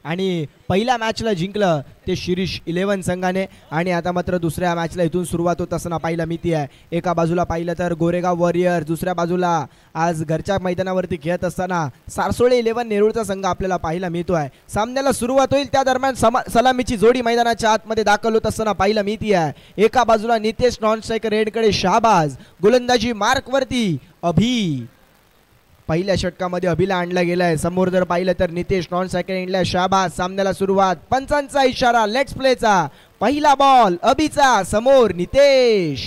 आणि पहिल्या मॅचला जिंकलं ते शिरीष 11 संघाने आणि आता मात्र दुसऱ्या मॅचला इथून सुरुवात होत असताना पाहायला मिळते आहे. एका बाजूला पाहिलं तर गोरेगाव वॉरियर, दुसऱ्या बाजूला आज घरच्या मैदानावरती खेळत असताना सारसोळे 11 नेरूळचा संघ आपल्याला पाहायला मिळतो आहे. सामन्याला सुरुवात होईल त्या दरम्यान सलामीची जोडी मैदानाच्या आतमध्ये दाखल होत असताना पाहायला मिळते आहे. एका बाजूला नितेश नॉन स्ट्रायकर रेडकडे शाहबाज, गोलंदाजी मार्कवरती अभि. पहिल्या षटकामध्ये अभिला आणला गेलाय. समोर जर पाहिलं तर नितेश नॉन स्ट्रायकर एंडला शाहबाज. सामन्याला सुरुवात, पंचांचा इशारा लेट्स प्लेचा. पहिला बॉल अभिचा, समोर नितेश.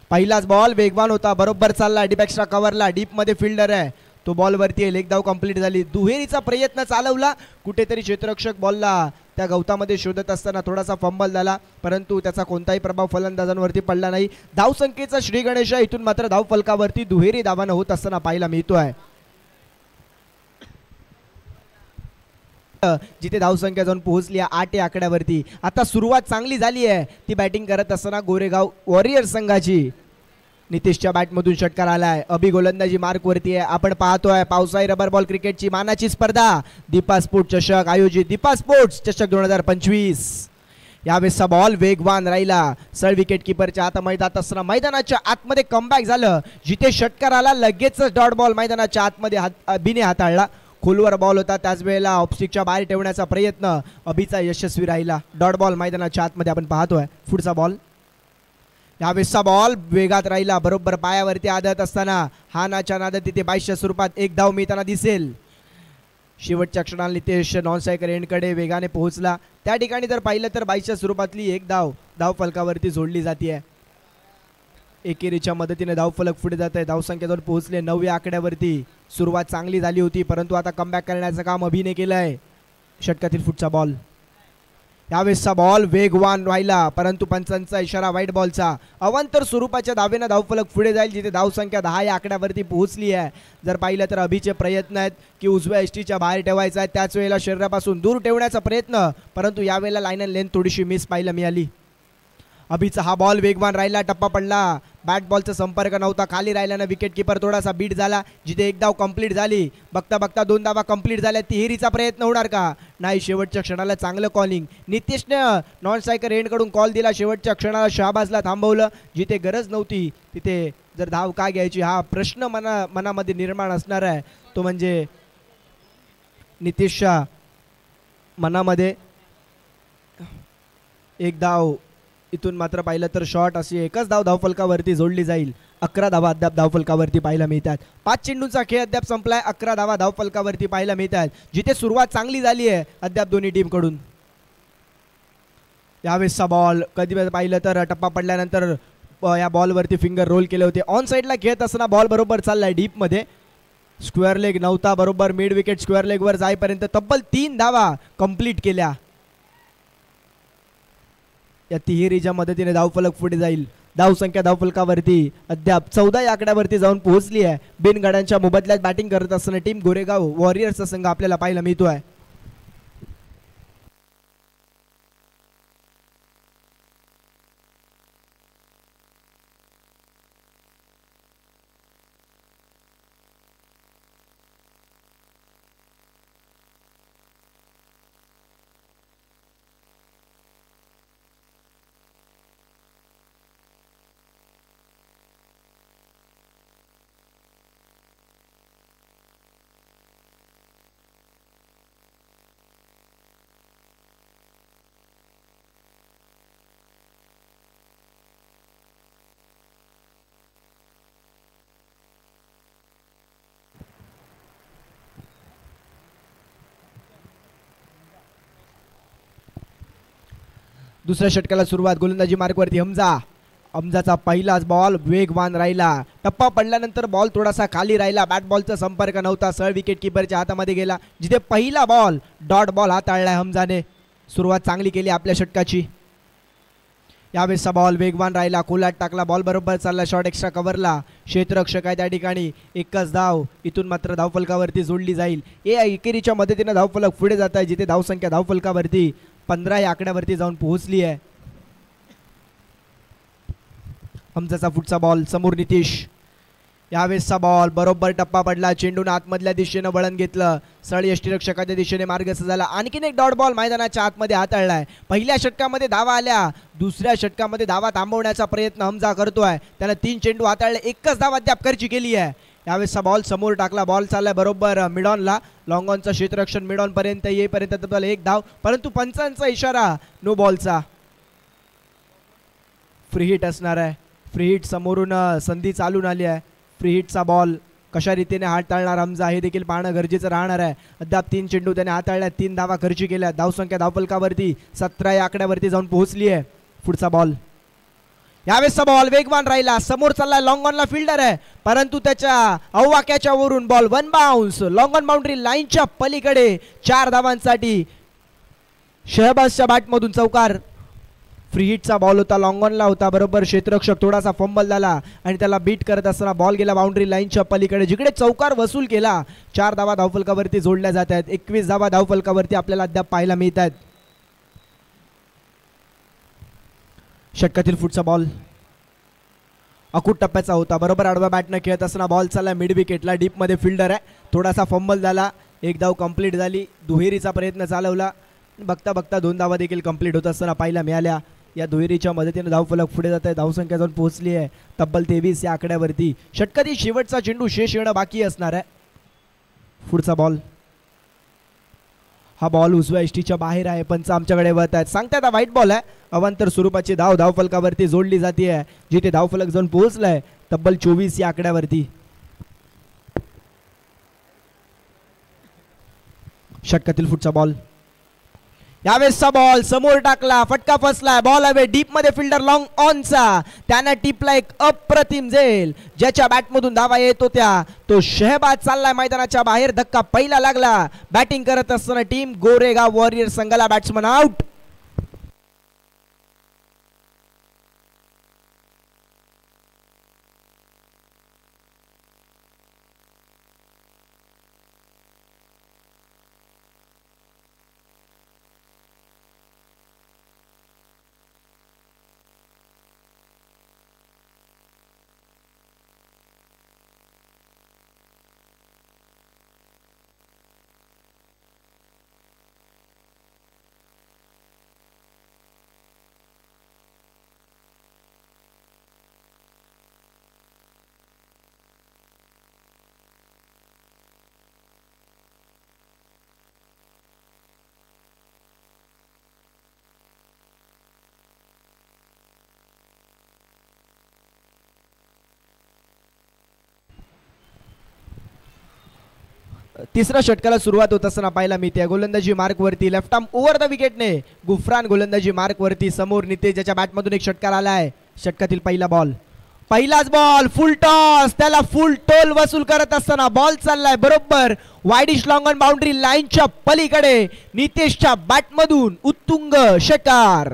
पहिलाच बॉल वेगवान होता, बरोबर चालला डीप एक्स्ट्रा कव्हरला. डीप मध्ये फिल्डर आहे तो, बॉल वरती येईल. एक धाव कंप्लीट झाली. दुहेरीचा प्रयत्न चालवला, कुठेतरी क्षेत्ररक्षक बॉलला त्या गवतामध्ये शोधत असताना थोडासा फंबल झाला, परंतु त्याचा कोणताही प्रभाव फलंदाजांवरती पडला नाही. धावसंख्येचा श्री गणेश इथून मात्र धाव फलकावरती दुहेरी धावानं होत असताना पाहायला मिळतोय. जिथे धावसंख्या जाऊन पोहोचली 8 या आकड्यावरती. आता सुरुवात चांगली झाली आहे ती बॅटिंग करत असताना गोरेगाव वॉरियर संघाची. नितेशच्या बॅटमधून षटकार आलाय. अभि गोलंदाजी मार्कवरती आहे. आपण पाहतोय पावसाळी रबर बॉल क्रिकेटची मानाची स्पर्धा दीपा स्पोर्ट्स चषक आयोजित दीपा स्पोर्ट्स चषक 2025. यावेळेसचा बॉल वेगवान राहिला. सर विकेट किपरच्या हात मैदानात असताना मैदानाच्या आतमध्ये कमबॅक झालं. जिथे षटकार आला लगेचच डॉट बॉल मैदानाच्या आतमध्ये अभिने हाताळला. खोलवर बॉल होता, त्याच वेळेला ऑफस्टिकच्या बाहेर ठेवण्याचा प्रयत्न अभिचा यशस्वी राहिला. डॉट बॉल मैदानाच्या आतमध्ये आपण पाहतोय. पुढचा बॉल, यावेळेसचा बॉल वेगात राहिला, बरोबर पायावरती आदत असताना हानाच्या नादात तिथे 22च्या स्वरूपात एक धाव मिळताना दिसेल. शेवटच्या क्षणाला नितेश नॉन स्ट्रायकर एंडकडे वेगाने पोहोचला. त्या ठिकाणी जर पाहिलं तर 22च्या स्वरूपातली एक धाव फलकावरती जोडली जाते. एकेरीच्या मदतीने धावफलक पुढे जात आहे. धावसंख्येवर पोहोचले 9 या आकड्यावरती. सुरुवात चांगली झाली होती, परंतु आता कमबॅक करण्याचं काम अभिने केलं आहे. षटकातील पुढचा बॉल, यावेळेसचा बॉल वेगवान राहिला, परंतु पंचांचा इशारा वाईट बॉलचा. अवांतर स्वरूपाच्या धावेनं धावफलक पुढे जाईल, जिथे धावसंख्या 10 या आकड्यावरती पोहोचली आहे. जर पाहिलं तर अभिचे प्रयत्न आहेत की उजव्या एसटीच्या बाहेर ठेवायचा आहे, त्याच वेळेला शरीरापासून दूर ठेवण्याचा प्रयत्न, परंतु यावेळेला लाईन अँड लेंथ थोडीशी मिस पाहायला मिळाली. अभिचा हा बॉल वेगवान राहिला, टप्पा पडला, बॅट बॉलचा संपर्क नव्हता, खाली राहिल्यानं विकेट किपर थोडासा बीट झाला. जिथे एक धाव कंप्लीट झाली, बघता बघता 2 धावा कंप्लीट झाल्या. तिहेरीचा प्रयत्न होणार का? नाही. शेवटच्या क्षणाला चांगलं कॉलिंग नितेशनं नॉन स्ट्रायकर एंडकडून कॉल दिला. शेवटच्या क्षणाला शहाबाजला थांबवलं. जिथे गरज नव्हती तिथे जर धाव का घ्यायची हा प्रश्न मनामध्ये निर्माण असणार आहे. तो म्हणजे नितेशच्या मनामध्ये. एक धाव इथून मात्र पाहिलं तर शॉर्ट, अशी एकच धाव धावफलकावरती जोडली जाईल. 11 धावा अद्याप धावफलकावरती पाहायला मिळतात. 5 चेंडूंचा खेळ अद्याप संपलाय. 11 धावा धावफलकावरती पाहायला मिळतात, जिथे सुरुवात चांगली झाली आहे अद्याप दोन्ही टीम कडून. यावेळेसचा बॉल कधी पाहिलं तर टप्पा पडल्यानंतर या बॉलवरती फिंगर रोल केले होते. ऑन साईडला खेळत असताना बॉल बरोबर चाललाय डीपमध्ये. स्क्वेअर लेग नव्हता, बरोबर मिड विकेट स्क्वेअर लेगवर जाईपर्यंत तब्बल 3 धावा कंप्लीट केल्या. या तिहेरीच्या मदतीने धावफलक पुढे जाईल. धावसंख्या धावफलकावरती अद्याप 14 या आकड्यावरती जाऊन पोहोचली आहे. बिनगाड्यांच्या मोबदल्यात बॅटिंग करत असताना टीम गोरेगाव वॉरियर्सचा संघ आपल्याला पाहायला मिळतोय. दुसऱ्या षटकाला सुरुवात. गोलंदाजी मार्कवरती हमजाचा पहिलाच बॉल वेगवान राहिला. टप्पा पडल्यानंतर बॉल थोडासा खाली राहिला, बॅट बॉलचा संपर्क नव्हता, सरळ विकेट किपरच्या हातामध्ये गेला. जिथे पहिला बॉल डॉट बॉल हाताळलाय हमजाने. सुरुवात चांगली केली आपल्या षटकाची. यावेळेसचा बॉल वेगवान राहिला, खोलात टाकला, बॉल बरोबर चालला, शॉर्ट एक्स्ट्रा कव्हरला. क्षेत्ररक्षक आहे त्या ठिकाणी. एकच धाव इथून मात्र धावफलकावरती जोडली जाईल. एकेरीच्या मदतीने धावफलक पुढे जात आहे, जिथे धावसंख्या धावफलकावरती 15 या आकड्यावरती जाऊन पोहोचली आहे. हमजाचा पुढचा बॉल, समोर नितेश. यावेळेसचा बॉल बरोबर टप्पा पडला, चेंडून आतमधल्या दिशेनं वळण घेतलं, सळ यष्टीरक्षकाच्या दिशेने मार्गस्थ झाला. आणखीन एक डॉट बॉल मैदानाच्या आतमध्ये हाताळलाय. पहिल्या षटकामध्ये धावा आल्या, दुसऱ्या षटकामध्ये धावा थांबवण्याचा प्रयत्न हमजा करतोय. त्यानं 3 चेंडू हाताळले, एकच धाव अद्याप खर्ची केली आहे. यावेळेसचा बॉल समोर टाकला, बॉल चाललाय बरोबर मिडॉनला. लॉंग ऑनचं क्षेत्ररक्षण मिडॉन पर्यंत येईपर्यंत तब्बल 1 धाव, परंतु पंचांचा इशारा नो बॉलचा. फ्री हिट असणार आहे. फ्री हिट समोरून संधी चालून आली आहे. फ्री हिटचा बॉल कशा रीतीने हाताळणार हमजा हे देखील पाहणं गरजेचं राहणार आहे. अद्याप 3 चेंडू त्याने हाताळल्या, 3 धावा खर्ची केल्या. धावसंख्या धावफलकावरती 17 या आकड्यावरती जाऊन पोहोचली आहे. पुढचा बॉल, यावेळेसचा बॉल वेगवान राहिला, समोर चालला, लॉंग ऑनला फिल्डर आहे, परंतु त्याच्या अववाक्याच्या वरून ball one bounce long on boundary लाईनच्या पलीकडे 4 धावांसाठी शहबाजच्या बॅटमधून चौकार. फ्री हिटचा बॉल होता, लॉंग ऑनला होता, बरोबर क्षेत्ररक्षक थोडासा फंबल झाला आणि त्याला बीट करत असताना बॉल गेला बाउंड्री लाईनच्या पलीकडे, जिकडे चौकार वसूल केला. 4 धावा धावफलकावरती जोडल्या जात आहेत. 21 धावा धावफलकावरती आपल्याला अद्याप पाहायला मिळत आहेत. षटकातील पुढचा बॉल अकूट टप्प्याचा होता, बरोबर आडव्या बॅटनं खेळत असताना बॉल चालला मिड विकेटला. डीपमध्ये फिल्डर आहे, थोडासा फंबल झाला, 1 धाव कंप्लीट झाली. दुहेरीचा प्रयत्न चालवला, बघता बघता 2 धावा देखील कंप्लीट होत असताना पाहायला मिळाल्या. या दुहेरीच्या मदतीने धावफलक पुढे जात आहे. धावसंख्या जाऊन पोहोचली आहे तब्बल 23 या आकड्यावरती. षटकातील शेवटचा चेंडू शेष येणं बाकी असणार आहे. पुढचा बॉल, हा बॉल उजव्या एसटीच्या बाहेर आहे, पंच आमच्याकडे वळत आहेत. सांगतात हा व्हाईट बॉल आहे. अवांतर स्वरूपाची धाव धावफलकावरती जोडली जाते, जिथे धावफलक जाऊन पोहोचलाय तब्बल 24 या आकड्यावरती. षटकातील पुढचा बॉल, यावेळेसचा बॉल समोर टाकला, फटका फसलाय, बॉल हवे डीप मध्ये, फिल्डर लॉंग ऑनचा, त्यानं टिपला एक अप्रतिम झेल. ज्याच्या बॅटमधून धावा येत होत्या तो शहबाज चाललाय मैदानाच्या बाहेर. धक्का पहिला लागला. बॅटिंग करत असताना टीम गोरेगाव वॉरियर संघाला बॅट्समन आउट. तिसऱ्या षटकाला सुरुवात होत असताना पाहायला मिळते गोलंदाजी मार्क वरती, लेफ्ट आर्म ओव्हर द विकेटने गुफरान गोलंदाजी मार्क वरती. समोर नितेश, ज्याच्या बॅटमधून एक षटकार आलाय. षटकातील पहिला बॉल, पहिलाच बॉल, फुल टॉस, त्याला फुल टोल वसूल करत असताना बॉल चाललाय बरोबर वाईडिश लॉंग ऑन बाउंड्री लाईनच्या पलीकडे. नितेशच्या बॅटमधून उत्तुंग षटकार.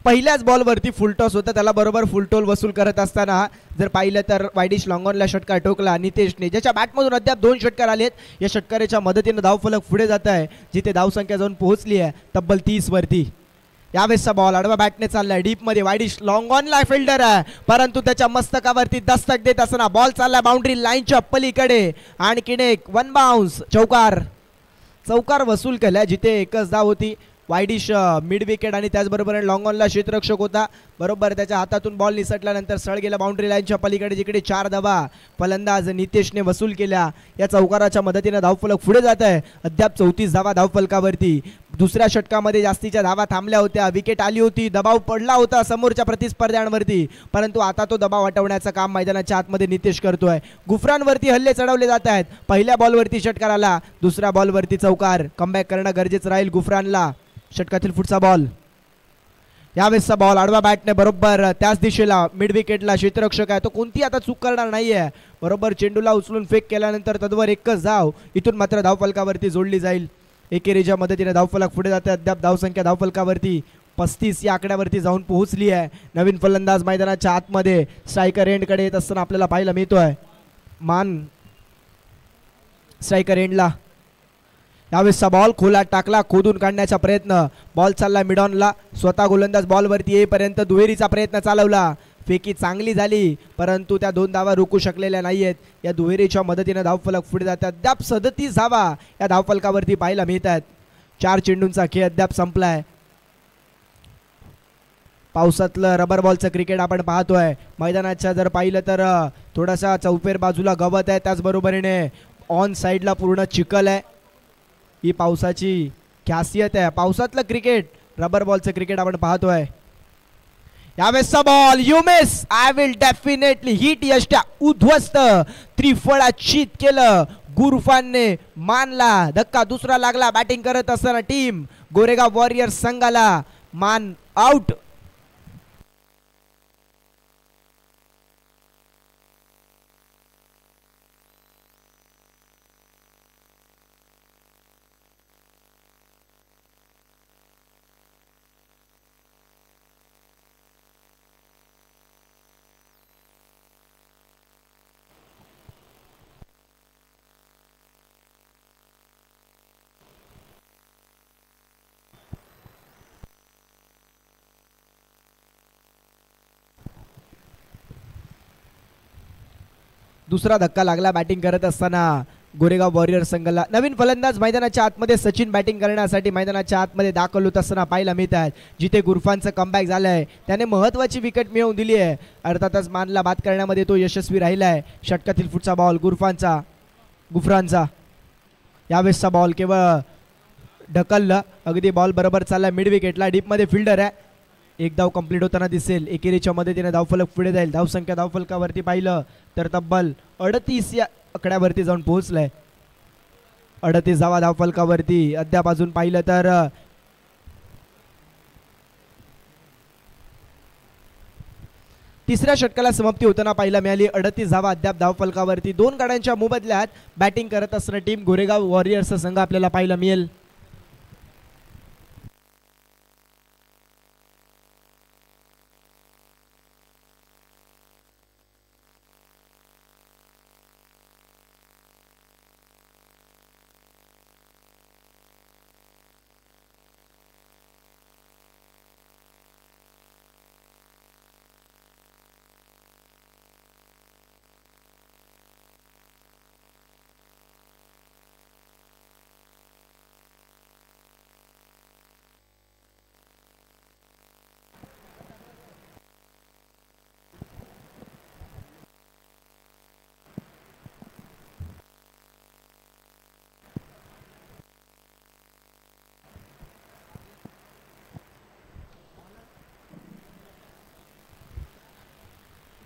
पहिल्याच बॉलवरती फुल टॉस होता, त्याला बरोबर फुल टोल वसूल करत असताना जर पाहिलं तर वाईडिश लॉंगॉनला षटकार ठोकला नितेशने, ज्याच्या बॅटमधून अद्याप 2 षटकार आलेत. या षटकाराच्या मदतीने धावफलक पुढे जात आहे, जिथे धावसंख्या जाऊन पोहोचली आहे तब्बल 30 वरती. यावेळेसचा बॉल आडवा बॅटने चाललाय डीप मध्ये, वाईडिश लॉंगॉनला फिल्डर आहे, परंतु त्याच्या मस्तकावरती दस्तक देत असताना बॉल चाललाय बाउंड्री लाईनच्या पलीकडे. आणखीन एक वन बाउन्स चौकार. चौकार वसूल केला, जिथे एकच धाव होती. वाईडिश मिड विकेट आणि त्याचबरोबर लॉंग ऑनला क्षेत्ररक्षक होता, बरोबर त्याच्या हातातून बॉल निसटल्यानंतर सळ गेला बाउंड्री लाईनच्या पलीकडे, जिकडे 4 धावा फलंदाज नितेशने वसूल केल्या. या चौकाराच्या मदतीने धावफलक पुढे जात आहे, अद्याप 34 धावा धावफलकावरती. दुसऱ्या षटकामध्ये जास्तीच्या धावा थांबल्या होत्या, विकेट आली होती, दबाव पडला होता समोरच्या प्रतिस्पर्ध्यांवरती, परंतु आता तो दबाव हटवण्याचं काम मैदानाच्या आतमध्ये नितेश करतोय. गुफरानवरती हल्ले चढवले जात आहेत. पहिल्या बॉलवरती षटकार आला, दुसऱ्या बॉलवरती चौकार. कमबॅक करणं गरजेचं राहील गुफरानला. षटकातील पुढचा बॉल, यावेळेसचा बॉल आडवा बॅटने बरोबर त्याच दिशेला मिड विकेटला क्षेत्ररक्षक आहे, तो कोणती आता चूक करणार नाहीये. बरोबर चेंडूला उचलून फेक केल्यानंतर तद्वर एकच धाव, इथून मात्र धावफलकावरती जोडली जाईल. एकेरीच्या मदतीने धावफलक पुढे जाते. अद्याप धावसंख्या धावफलकावरती 35 या आकड्यावरती जाऊन पोहोचली आहे. नवीन फलंदाज मैदानाच्या आतमध्ये स्ट्रायकर एंडकडे येत असताना आपल्याला पाहायला मिळतोय. मान स्ट्रायकर एंडला. यावेळेसचा बॉल खोलात टाकला, खोदून काढण्याचा प्रयत्न, बॉल चालला मिडॉनला, स्वतः गोलंदाज बॉलवरती येईपर्यंत दुहेरीचा प्रयत्न चालवला, फेकी चांगली झाली परंतु त्या 2 धावा रोखू शकलेल्या नाहीयेत. या दुहेरीच्या मदतीने धावफलक पुढे जातात. अद्याप 37 धावा या धावफलकावरती पाहायला मिळतात. 4 चेंडूंचा खेळ अद्याप संपलाय. पावसातलं रबर बॉलचं क्रिकेट आपण पाहतोय. मैदानाच्या जर पाहिलं तर थोडासा चौफेर बाजूला गवत आहे, त्याचबरोबरीने ऑन साईडला पूर्ण चिखल आहे. ही पावसाची खासियत आहे. पावसातलं क्रिकेट, रबर बॉलचं क्रिकेट आपण पाहतोय. यावेळेसचा ball you miss, I will definitely hit यष्ट्या उद्ध्वस्त, त्रिफळाचित केलं. गुरफानने मानला धक्का, दुसरा लागला. बॅटिंग करत असताना टीम गोरेगाव वॉरियर्स संघाला मान आउट. दुसरा धक्का लागला बॅटिंग करत असताना गोरेगाव वॉरियर संघाला. नवीन फलंदाज मैदानाच्या आतमध्ये सचिन बॅटिंग करण्यासाठी मैदानाच्या आतमध्ये दाखल होत असताना पाहायला मिळतात. जिथे गुरफानचं कमबॅक झालंय, त्याने महत्त्वाची विकेट मिळवून दिली आहे. अर्थातच मानला बाद करण्यामध्ये तो यशस्वी राहिलाय. षटकातील पुढचा बॉल गुफरानचा. यावेळेसचा बॉल केवळ ढकललं, अगदी बॉल बरोबर चालला मिड विकेटला. डीपमध्ये फिल्डर आहे. एक धाव कंप्लीट होताना दिसेल. एकेरीच्या मदतीने धावफलक पुढे जाईल. धावसंख्या धावफलकावरती पाहिलं तर तब्बल 38 या आकड्यावरती जाऊन पोहोचलाय. 38 धावा धावफलकावरती. अद्याप अजून पाहिलं तर तिसऱ्या षटकाला समाप्ती होताना पाहायला मिळाली. 38 धावा अद्याप धावफलकावरती. 2 गाड्यांच्या मोबदल्यात बॅटिंग करत असणारी टीम गोरेगाव वॉरियर्स संघ आपल्याला पाहायला मिळेल.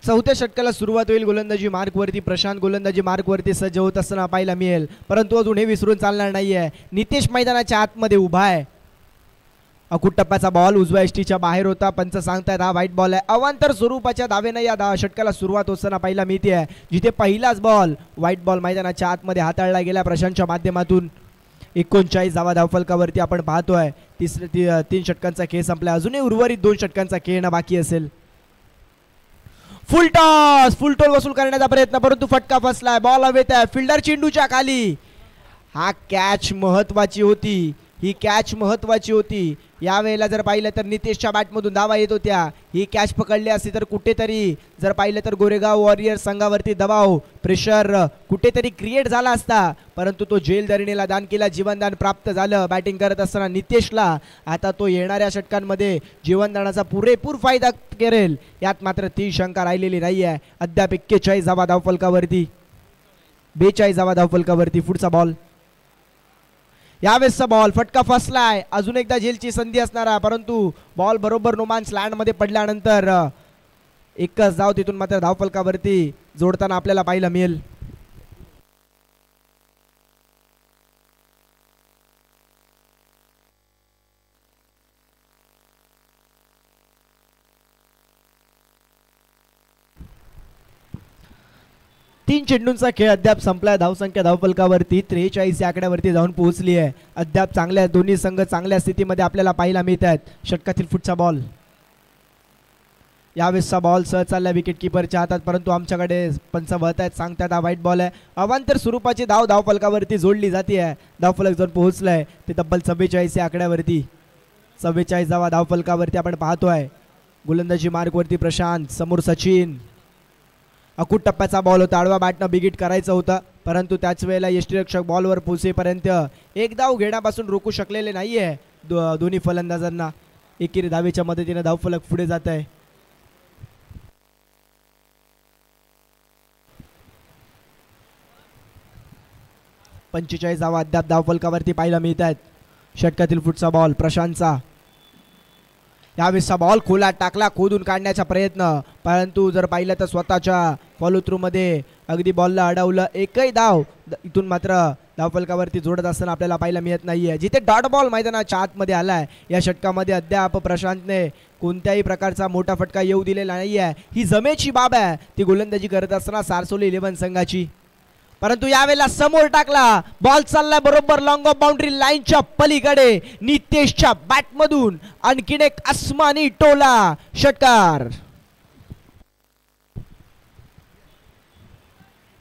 चौथ्या षटकाला सुरुवात होईल. गोलंदाजी मार्कवरती प्रशांत गोलंदाजी मार्कवरती सज्ज होत असताना पाहायला मिळेल. परंतु अजून हे विसरून चालणार नाहीये. नितेश मैदानाच्या आतमध्ये उभा आहे. अकुट टप्प्याचा बॉल उजव्या एसटीच्या बाहेर होता. पंच सांगतायत हा व्हाईट बॉल आहे. अवांतर स्वरूपाच्या धावेनं या षटकाला सुरुवात होताना पाहायला मिळते. जिथे पहिलाच बॉल व्हाईट बॉल मैदानाच्या आतमध्ये हाताळला गेला प्रशांतच्या माध्यमातून. 39 धावा धावफलकावरती आपण पाहतोय. 3 षटकांचा खेळ संपला. अजूनही उर्वरित 2 षटकांचा खेळ बाकी असेल. फुल टॉस वसूल करण्याचा प्रयत्न परंतु फटका फसलाय. बॉल हवेत आहे. फिल्डर चेंडूच्या खाली. हा कॅच महत्वाची होती. ही कॅच महत्वाची होती. यावेळेला जर पाहिलं तर नितेशच्या बॅटमधून धावा येत होत्या. ही कॅच पकडली असती तर कुठेतरी जर पाहिलं तर गोरेगाव वॉरियर संघावरती दबाव प्रेशर कुठेतरी क्रिएट झाला असता. परंतु तो जेलधरणीला दान केला. जीवनदान प्राप्त झालं बॅटिंग करत असताना नितेशला. आता तो येणाऱ्या षटकांमध्ये जीवनदानाचा पुरेपूर फायदा करेल यात मात्र ती शंका राहिलेली नाही आहे. अद्याप 41 धावा धावफलकावरती. 42 धावा धावफलकावरती. पुढचा बॉल. यावेळेसचा बॉल फटका फसलाय. अजून एकदा झेलची संधी असणारा परंतु बॉल बरोबर नोमान्स लँड मध्ये पडल्यानंतर एकच धाव तिथून मात्र धावफलकावरती जोडताना आपल्याला पाहायला मिळेल. तीन चेंडूंचा खेळ अद्याप संपलाय. धावसंख्या धावफलकावरती 43 या आकड्यावरती जाऊन पोहोचली आहे. अद्याप चांगल्या दोन्ही संघ चांगल्या स्थितीमध्ये आपल्याला पाहायला मिळत आहेत. षटकातील पुढचा बॉल. यावेळेसचा बॉल सहज चालला विकेट किपरच्या हातात, परंतु आमच्याकडे पंच वळत आहेत, सांगतात हा वाईट बॉल आहे. अवांतर स्वरूपाची धावफलकावरती जोडली जाते आहे. धावफलक जर पोहोचलाय ते तब्बल 44 आकड्यावरती. 44 धावा धावफलकावरती आपण पाहतोय. गोलंदाजी मार्कवरती प्रशांत, समोर सचिन. अकूट टप्प्याचा बॉल होता, आडवा बॅटनं बिगिट करायचं होतं, परंतु त्याच वेळेला यष्टीरक्षक बॉलवर पोहोचेपर्यंत एक धाव घेण्यापासून रोखू शकलेले नाहीये दोन्ही फलंदाजांना. एकेरी धावेच्या मदतीने धावफलक पुढे जात आहे. पंचेचाळीस धावा अद्याप धावफलकावरती पाहायला मिळत आहेत. षटकातील फुटचा बॉल प्रशांतचा. यावेळेसचा बॉल खोलात टाकला, खोदून काढण्याचा प्रयत्न, परंतु जर पाहिलं तर स्वतःच्या फॉलो थ्रू मध्ये अगदी बॉलला अडवलं. एकही धाव इथून मात्र धावफलकावरती जोडत असताना आपल्याला पाहायला मिळत नाहीये. जिथे डॉट बॉल मैदानाच्या आतमध्ये आलाय या षटकामध्ये अद्याप प्रशांतने कोणत्याही प्रकारचा मोठा फटका येऊ दिलेला नाहीये. ही जमेची बाब आहे ती गोलंदाजी करत असताना सारसोली 11 संघाची. परंतु यावेळेला समोर टाकला बॉल, चाललाय बरोबर लॉंग ऑफ बाउंड्री लाईनच्या पलीकडे. नितेशच्या बॅटमधून आणखीन एक आसमानी टोला. षटकार.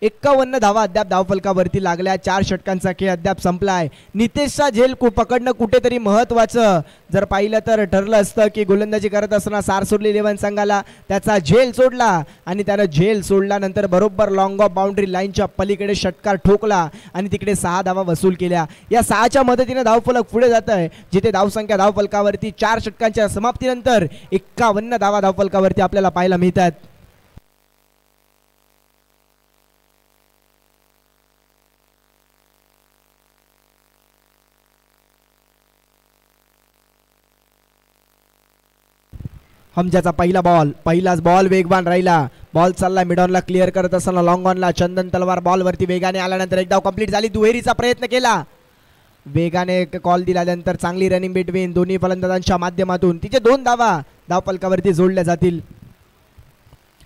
51 धावा अद्याप धावफलकावरती लागल्या. 4 षटकांचा खेळ अद्याप संपलाय. नितेशचा झेल पकडणं कुठेतरी महत्वाचं जर पाहिलं तर ठरलं असतं की गोलंदाजी करत असताना सारसोली 11 संघाला त्याचा झेल सोडला आणि त्यानं झेल सोडल्यानंतर बरोबर लॉंग ऑफ बाउंड्री लाईनच्या पलीकडे षटकार ठोकला आणि तिकडे 6 धावा वसूल केल्या. या 6च्या मदतीने धावफलक पुढे जात आहे, जिथे धावसंख्या धावफलकावरती 4 षटकांच्या समाप्तीनंतर 51 धावा धावफलकावरती आपल्याला पाहायला मिळतात. हमजाचा पहिलाच बॉल वेगवान राहिला. बॉल चालला मिडॉनला क्लिअर करत असताना लॉंग ऑनला चंदन तलवार बॉलवरती वेगाने आल्यानंतर एक धाव कंप्लीट झाली. दुहेरीचा प्रयत्न केला, वेगाने कॉल दिल्यानंतर चांगली रनिंग बिटवीन दोन्ही फलंदाजांच्या माध्यमातून तिचे 2 धावा धावफलकावरती जोडल्या जातील.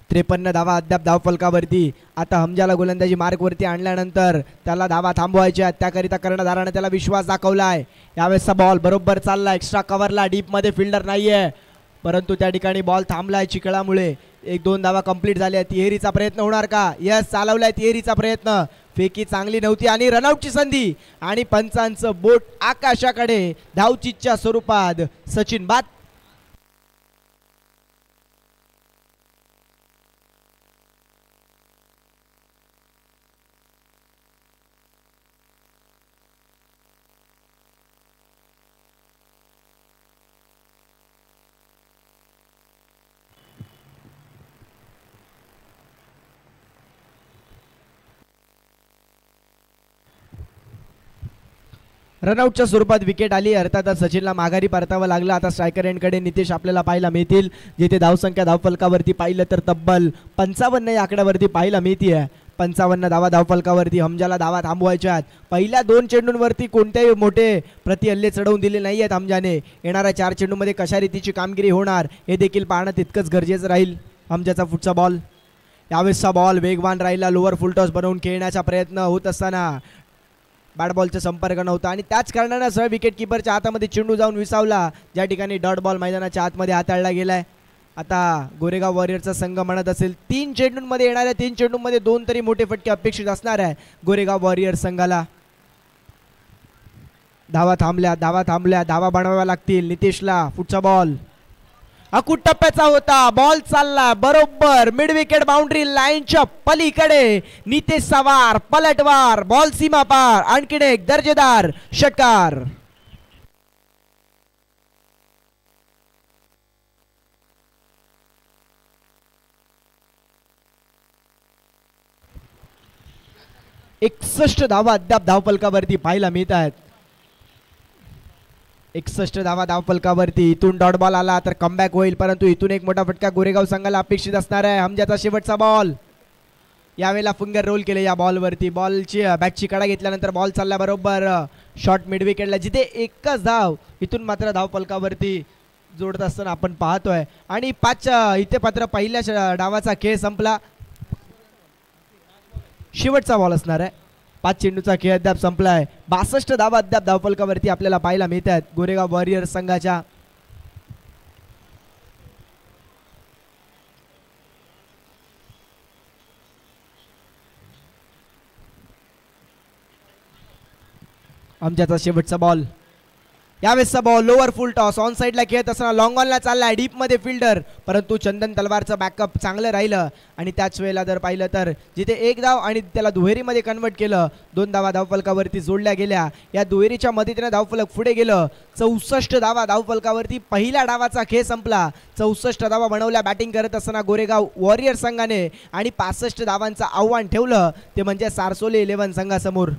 53 धावा अद्याप धावफलकावरती. आता हमजाला गोलंदाजी मार्कवरती आणल्यानंतर त्याला धावा थांबवायच्या, त्याकरिता कर्णधाराने त्याला विश्वास दाखवलाय. यावेळेसचा बॉल बरोबर चालला एक्स्ट्रा कव्हरला, डीप मध्ये फिल्डर नाहीये, परंतु त्या ठिकाणी बॉल थांबलाय चिखलामुळे. 1-2 धावा कंप्लीट झाल्या. तिहेरीचा प्रयत्न होणार का? यस, चालवलाय तिहेरीचा प्रयत्न. फेकी चांगली नव्हती आणि रनआउटची संधी आणि पंचांचं बोट आकाशाकडे धावचीच्या स्वरूपात. सचिन बाद. रनआउटच्या स्वरूपात विकेट आली. अर्थातच सचिनला माघारी परतावं लागलं. आता स्ट्रायकर एंडकडे नितेश आपल्याला पाहायला मिळतील, जिथे धावसंख्या धावफलकावरती पाहिलं तर तब्बल 55 या आकड्यावरती पाहायला मिळतीये. 55 धावा धावफलकावरती. हमजाला धावा थांबवायच्यात. पहिल्या 2 चेंडूंवरती कोणत्याही मोठे प्रतिहल्ले चढवून दिले नाही आहेत हमजाने. येणाऱ्या 4 चेंडूमध्ये कशा रीतीची कामगिरी होणार हे देखील पाहणं तितकंच गरजेचं राहील. हमजाचा पुढचा बॉल. यावेळेसचा बॉल वेगवान राहिला. लोअर फुलटॉस बनवून खेळण्याचा प्रयत्न होत असताना बॅट बॉलचा संपर्क नव्हता आणि त्याच कारणानं सह विकेट किपरच्या हातामध्ये चेंडू जाऊन विसावला, ज्या ठिकाणी डॉट बॉल मैदानाच्या आतमध्ये हाताळला गेलाय. आता गोरेगाव वॉरियरचा संघ म्हणत असेल 3 चेंडूंमध्ये येणाऱ्या 3 चेंडूंमध्ये 2 तरी मोठे फटके अपेक्षित असणार आहे गोरेगाव वॉरियर संघाला. धावा थांबल्या, धावा बनवाव्या लागतील. नितेशला पुढचा बॉल अकूट टप्प्याचा होता. बॉल चालला बरोबर मिड विकेट बाउंड्री लाईनच्या पलीकडे. नितेश सवार पलटवार, बॉल सीमा पार. आणखीन एक दर्जेदार षटकार. एकसष्ट धावा अद्याप धावफलकावरती पाहायला मिळत आहेत. 61 धावा धावफलकावरती. इथून डॉट बॉल आला तर कमबॅक होईल, परंतु इथून एक मोठा फटका गोरेगाव संघाला अपेक्षित असणार आहे. हमजाचा शेवटचा बॉल. यावेळेला फिंगर रोल केले या बॉलवरती. बॉलची बॅटची कडा घेतल्यानंतर बॉल चालला बरोबर शॉर्ट मिड विकेटला, जिथे एकच धाव इथून मात्र धावफलकावरती जोडत असताना आपण पाहतोय. आणि 5 इथे मात्र पहिल्या डावाचा खेळ संपला. शेवटचा बॉल असणार आहे. 5 चेंडूचा खेळ अद्याप संपलाय. 62 धावा अद्याप धावफलकावरती आपल्याला पाहायला मिळत आहेत गोरेगाव वॉरियर संघाच्या. आमच्याचा शेवटचा बॉल. यावेळेसचा ball lower full toss on साईडला खेळत असताना लॉंग ऑनला चाललाय डीप मध्ये फिल्डर, परंतु चंदन तलवारचं बॅकअप चांगलं राहिलं आणि त्याच वेळेला जर पाहिलं तर जिथे एक धाव आणि त्याला दुहेरीमध्ये कन्वर्ट केलं, 2 धावा धावफलकावरती जोडल्या गेल्या. या दुहेरीच्या मदतीने धावफलक पुढे गेलं. 64 धावा धावफलकावरती पहिल्या डावाचा खेळ संपला. 64 धावा बनवल्या बॅटिंग करत असताना गोरेगाव वॉरियर संघाने आणि 65 धावांचं आव्हान ठेवलं ते म्हणजे सारसोली 11 संघासमोर.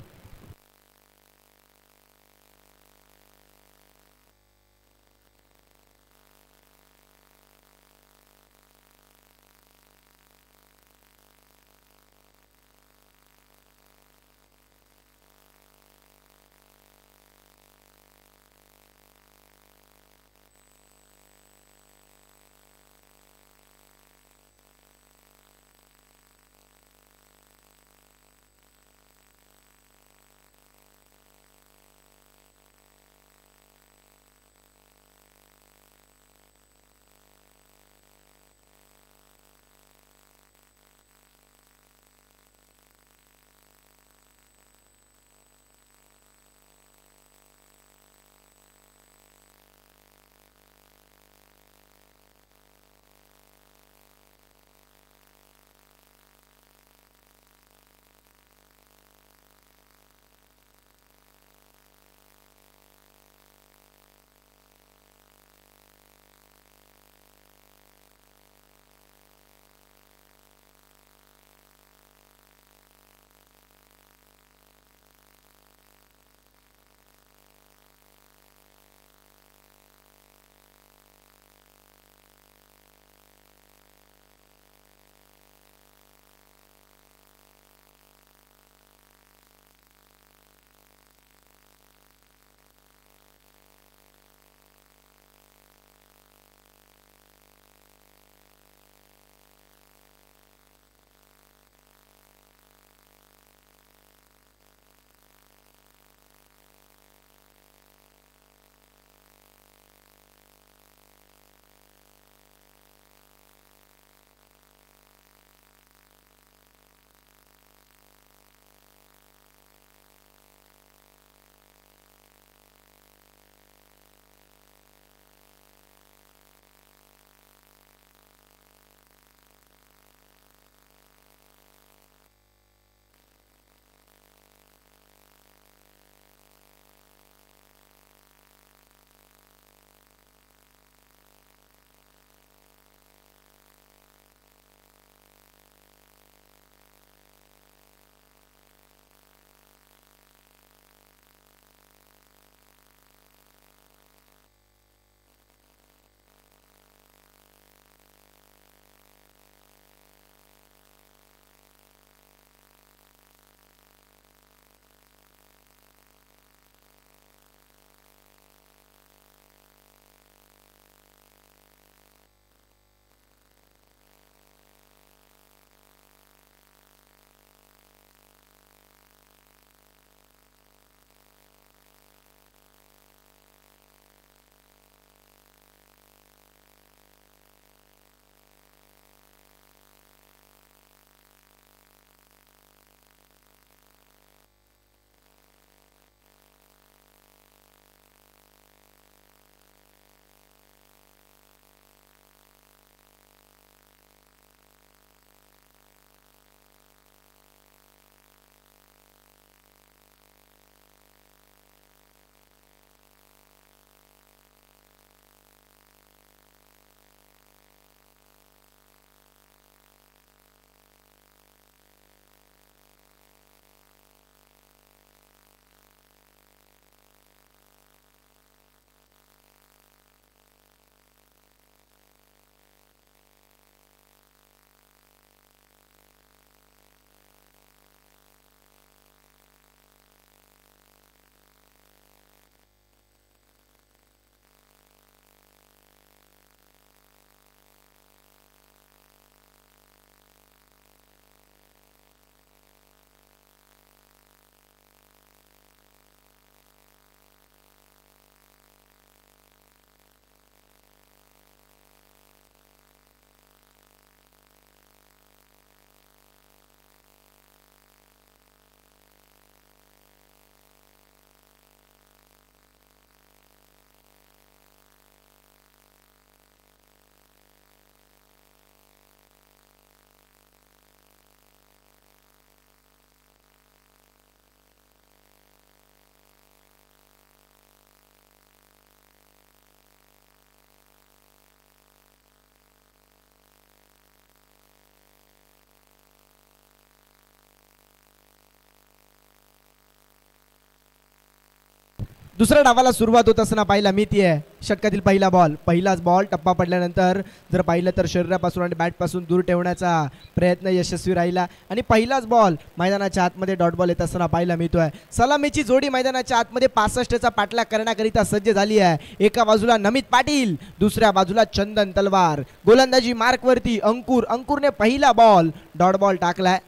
दुसऱ्या डावाला सुरुवात होत असताना पाहायला मिळते षटकातील पहिला बॉल. पहिलाच बॉल टप्पा पडल्यानंतर जर पाहिलं तर शरीरापासून आणि बॅटपासून दूर ठेवण्याचा प्रयत्न यशस्वी राहिला आणि पहिलाच बॉल मैदानाच्या आतमध्ये डॉट बॉल येत असताना पाहायला मिळतोय. सलामीची जोडी मैदानाच्या आतमध्ये 65चा पाठलाग करण्याकरिता सज्ज झाली आहे. एका बाजूला नमित पाटील, दुसऱ्या बाजूला चंदन तलवार. गोलंदाजी मार्कवरती अंकुरने पहिला बॉल डॉट बॉल टाकलाय.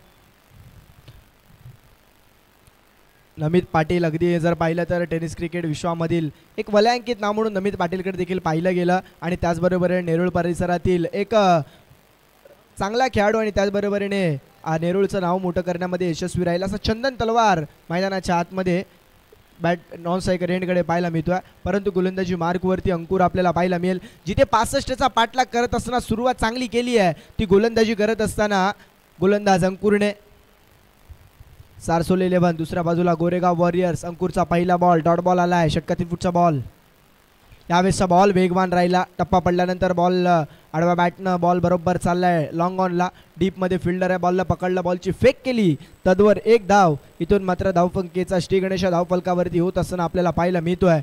नमित पाटील अगदी जर पाहिलं तर टेनिस क्रिकेट विश्वामधील एक वलयांकित नाव म्हणून नमित पाटीलकडे देखील पाहिलं गेलं आणि त्याचबरोबर नेरूळ परिसरातील एक चांगला खेळाडू आणि त्याचबरोबरीने नेरूळचं नाव मोठं करण्यामध्ये यशस्वी राहिला असं चंदन तलवार मैदानाच्या आतमध्ये बॅट नॉन स्ट्रायकर एंडकडे पाहायला मिळतोय. परंतु गोलंदाजी मार्कवरती अंकुर आपल्याला पाहायला मिळेल. जिथे 65चा पाठलाग करत असताना सुरुवात चांगली केली आहे ती गोलंदाजी करत असताना गोलंदाज अंकुरने. सारसोल 11 दुसऱ्या बाजूला गोरेगाव वॉरियर्स. अंकुरचा पहिला बॉल डॉट बॉल आलाय. षटकातील फुटचा बॉल. यावेळेसचा बॉल वेगवान राहिला. टप्पा पडल्यानंतर बॉल आडव्या बॅटनं बॉल बरोबर चाललाय लॉंग ऑनला. डीपमध्ये फिल्डर आहे. बॉलला पकडलं, बॉलची फेक केली, तद्वर एक धाव. इथून मात्र धावफलकेचा श्री गणेश धावफलकावरती होत असताना आपल्याला पाहायला मिळतोय.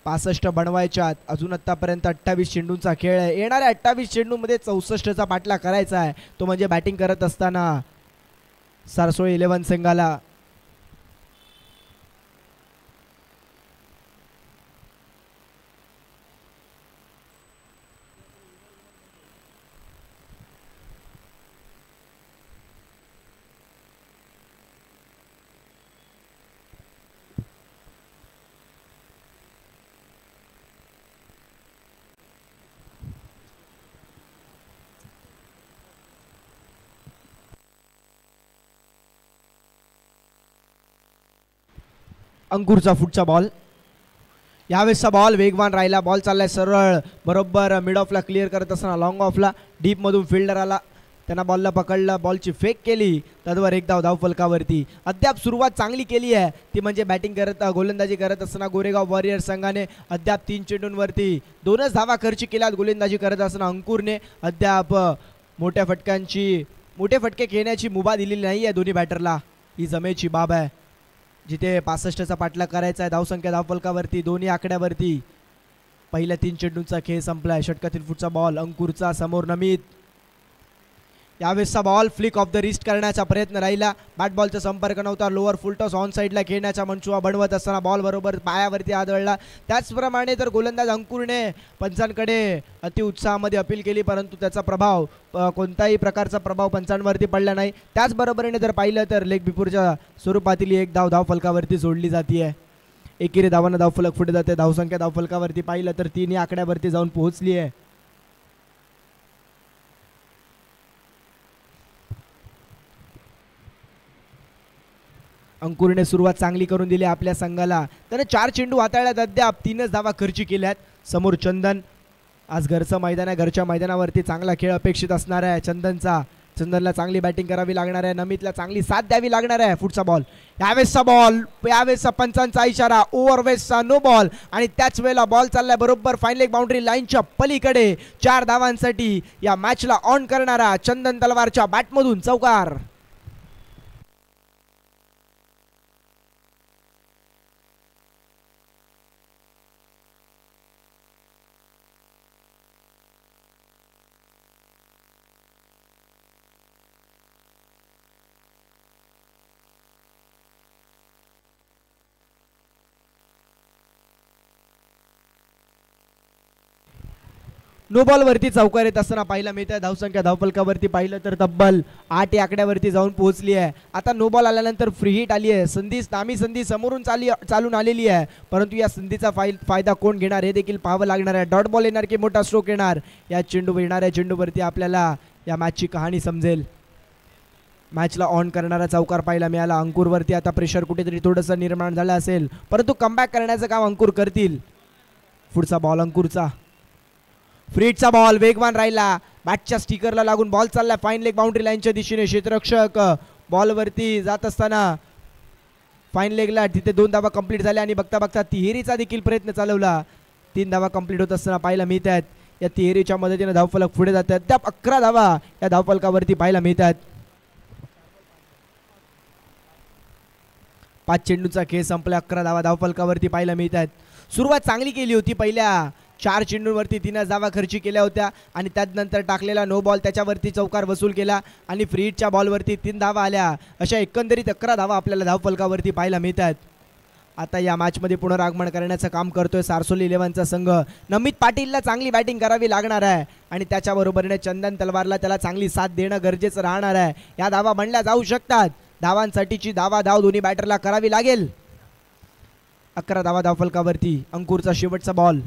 65 बनवायच्या अजून आतापर्यंत 28 चेंडूंचा खेळ आहे. येणाऱ्या 28 चेंडूमध्ये 64चा पाठलाग करायचा आहे. तो म्हणजे बॅटिंग करत असताना सारसोळ 11 संघाला. अंकुरचा फुटचा बॉल. यावेळेसचा बॉल वेगवान राहिला. बॉल चाललाय सरळ बरोबर मिड ऑफला क्लिअर करत असताना लॉंग ऑफला डीपमधून फिल्डर आला, त्यांना बॉलला पकडलं, बॉलची फेक केली, तद्वर एक धाव धावफलकावरती. अद्याप सुरुवात चांगली केली आहे ती म्हणजे बॅटिंग करत गोलंदाजी करत असताना गोरेगाव वॉरियर्स संघाने अद्याप 3 चेंडूंवरती 2च धावा खर्च केल्यात. गोलंदाजी करत असताना अंकुरने अद्याप मोठे फटके खेळण्याची मुभा दिलेली नाही आहे दोन्ही बॅटरला. ही जमेची बाब आहे. जिथे 65चा पाठलाग करायचा आहे धावसंख्या धावफलकावरती दोन्ही आकड्यावरती. पहिल्या 3 चेंडूंचा खेळ संपलाय. षटकातील फुटचा बॉल अंकुरचा, समोर नमित. यावेळेसचा ball flick off the wrist करण्याचा प्रयत्न राहिला. बॅट बॉलचा संपर्क नव्हता. लोअर फुल टॉस ऑन साईडला खेळण्याचा मनसुबा बनवत असताना बॉल बरोबर पायावरती आदळला. त्याचप्रमाणे तर गोलंदाज अंकुरने पंचांकडे अतिउत्साहामध्ये अपील केली, परंतु त्याचा प्रभाव कोणताही प्रकारचा प्रभाव पंचांवरती पडला नाही. त्याचबरोबरीने जर पाहिलं तर लेग बिफोरच्या स्वरूपातील एक धाव धावफलकावरती जोडली जाते. एकेरी धावांना धावफलक पुढे जाते. धावसंख्या धावफलकावरती पाहिलं तर 3 आकड्यावरती जाऊन पोहोचली आहे. अंकुरने सुरुवात चांगली करून दिली आपल्या संघाला. त्याने 4 चेंडू हाताळल्यात. अद्याप 3च धावा खर्ची केल्यात. समोर चंदन. आज घरचं मैदान आहे. घरच्या मैदानावरती चांगला खेळ अपेक्षित असणार आहे चंदनचा. चंदनला चांगली बॅटिंग करावी लागणार आहे. नमितला चांगली साथ द्यावी लागणार आहे. फुटचा बॉल. यावेळेसचा पंचांचा इशारा. ओव्हरवेसचा नो बॉल आणि त्याच वेळेला बॉल चाललाय बरोबर फाईन लेग बाउंड्री लाईनच्या पलीकडे. 4 धावांसाठी या मॅचला ऑन करणारा चंदन तलवारच्या बॅटमधून चौकार. नो बॉल वरती चौकार येत असताना पाहिला मिळतं. धावसंख्या धावफलकावरती पाहिलं तर तब्बल 8 आकड्यावरती जाऊन पोहोचली आहे. आता नो बॉल आल्यानंतर फ्री हिट आली आहे. नामी संधी समोरून चालून आलेली आहे, परंतु या संधीचा फायदा कोण घेणार हे देखील पाहावं लागणार आहे. डॉट बॉल येणार की मोठा स्ट्रोक येणार या येणाऱ्या चेंडूवरती आपल्याला या मॅचची कहाणी समजेल. मॅचला ऑन करणारा चौकार पाहायला मिळाला. अंकुरवरती आता प्रेशर कुठेतरी थोडंसं निर्माण झालं असेल, परंतु कमबॅक करण्याचं काम अंकुर करतील. पुढचा बॉल अंकुरचा. फ्रीटचा बॉल वेगवान राहिला. बॅटच्या स्टिकरला लागून बॉल चाललाय फाईन लेग बाउंड्री लाईनच्या दिशेने. क्षेत्ररक्षक बॉलवरती जात असताना फाईन लेगला तिथे 2 धावा कंप्लीट झाल्या आणि बघता बघता तिहेरीचा देखील प्रयत्न चालवला. 3 धावा कंप्लीट होत असताना पाहायला मिळत आहेत. या तिहेरीच्या मदतीने धावफलक पुढे जातात. त्या 11 धावा या धावफलकावरती पाहायला मिळतात. 5 चेंडूचा खेळ संपला, 11 धावा धावफलकावरती पाहायला मिळत आहेत. सुरुवात चांगली केली होती, पहिल्या 4 चेंडूंवरती 3 धावा खर्ची केल्या होत्या आणि त्यानंतर टाकलेला नो बॉल त्याच्यावरती चौकार वसूल केला आणि फ्री हिटच्या बॉलवरती 3 धावा आल्या. अशा एकंदरीत 11 धावा आपल्याला धावफलकावरती पाहायला मिळत आहेत. आता या मॅचमध्ये पुनरागमन करण्याचं काम करतोय सारसोली 11चा संघ. नमित पाटीलला चांगली बॅटिंग करावी लागणार आहे आणि त्याच्याबरोबरीने चंदन तलवारला त्याला चांगली साथ देणं गरजेचं राहणार आहे. या धावा बनल्या जाऊ शकतात. धावांसाठीची धाव दोन्ही बॅटरला करावी लागेल. 11 धावा धावफलकावरती. अंकुरचा शेवटचा बॉल,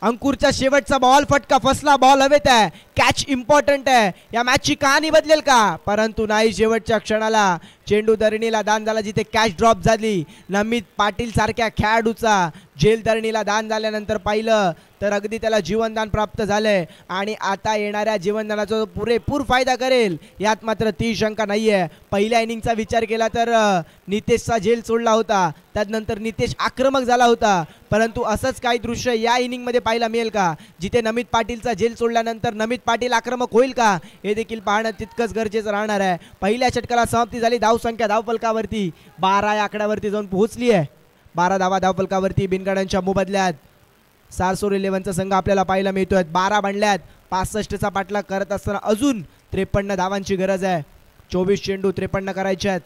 अंकुरचा शेवटचा बॉल, फटका फसला, बॉल हवेत आहे, कॅच इम्पॉर्टंट आहे. या मॅचची कहाणी बदलेल का? परंतु नाही, शेवटच्या क्षणाला चेंडू धरणीला दान झाला जिथे कॅच ड्रॉप झाली. नमित पाटील सारख्या खेळाडूचा जेल धरणीला दान झाल्यानंतर पाहिलं तर अगदी त्याला जीवनदान प्राप्त झालंय आणि आता येणाऱ्या जीवनदानाचा पुरेपूर फायदा करेल यात मात्र ती शंका नाहीये. पहिल्या इनिंगचा विचार केला तर नितेशचा झेल सोडला होता, त्यानंतर नितेश आक्रमक झाला होता, परंतु असंच काही दृश्य या इनिंगमध्ये पाहायला मिळेल का जिथे नमित पाटीलचा झेल सोडल्यानंतर नमित पाटील आक्रमक होईल का हे देखील पाहणं तितकंच गरजेचं राहणार आहे. पहिल्या षटकाला समाप्ती झाली. धावसंख्या धावफलकावरती 12 या आकड्यावरती जाऊन पोहोचली आहे. 12 धावा धावफलकावरती बिनगाड्यांच्या मोबदल्यात सारसोली 11चा संघ आपल्याला पाहायला मिळतोय. 12 बनल्यात. 65चा पाठलाग करत असताना अजून 53 धावांची गरज आहे. 24 चेंडू 53 करायचे आहेत.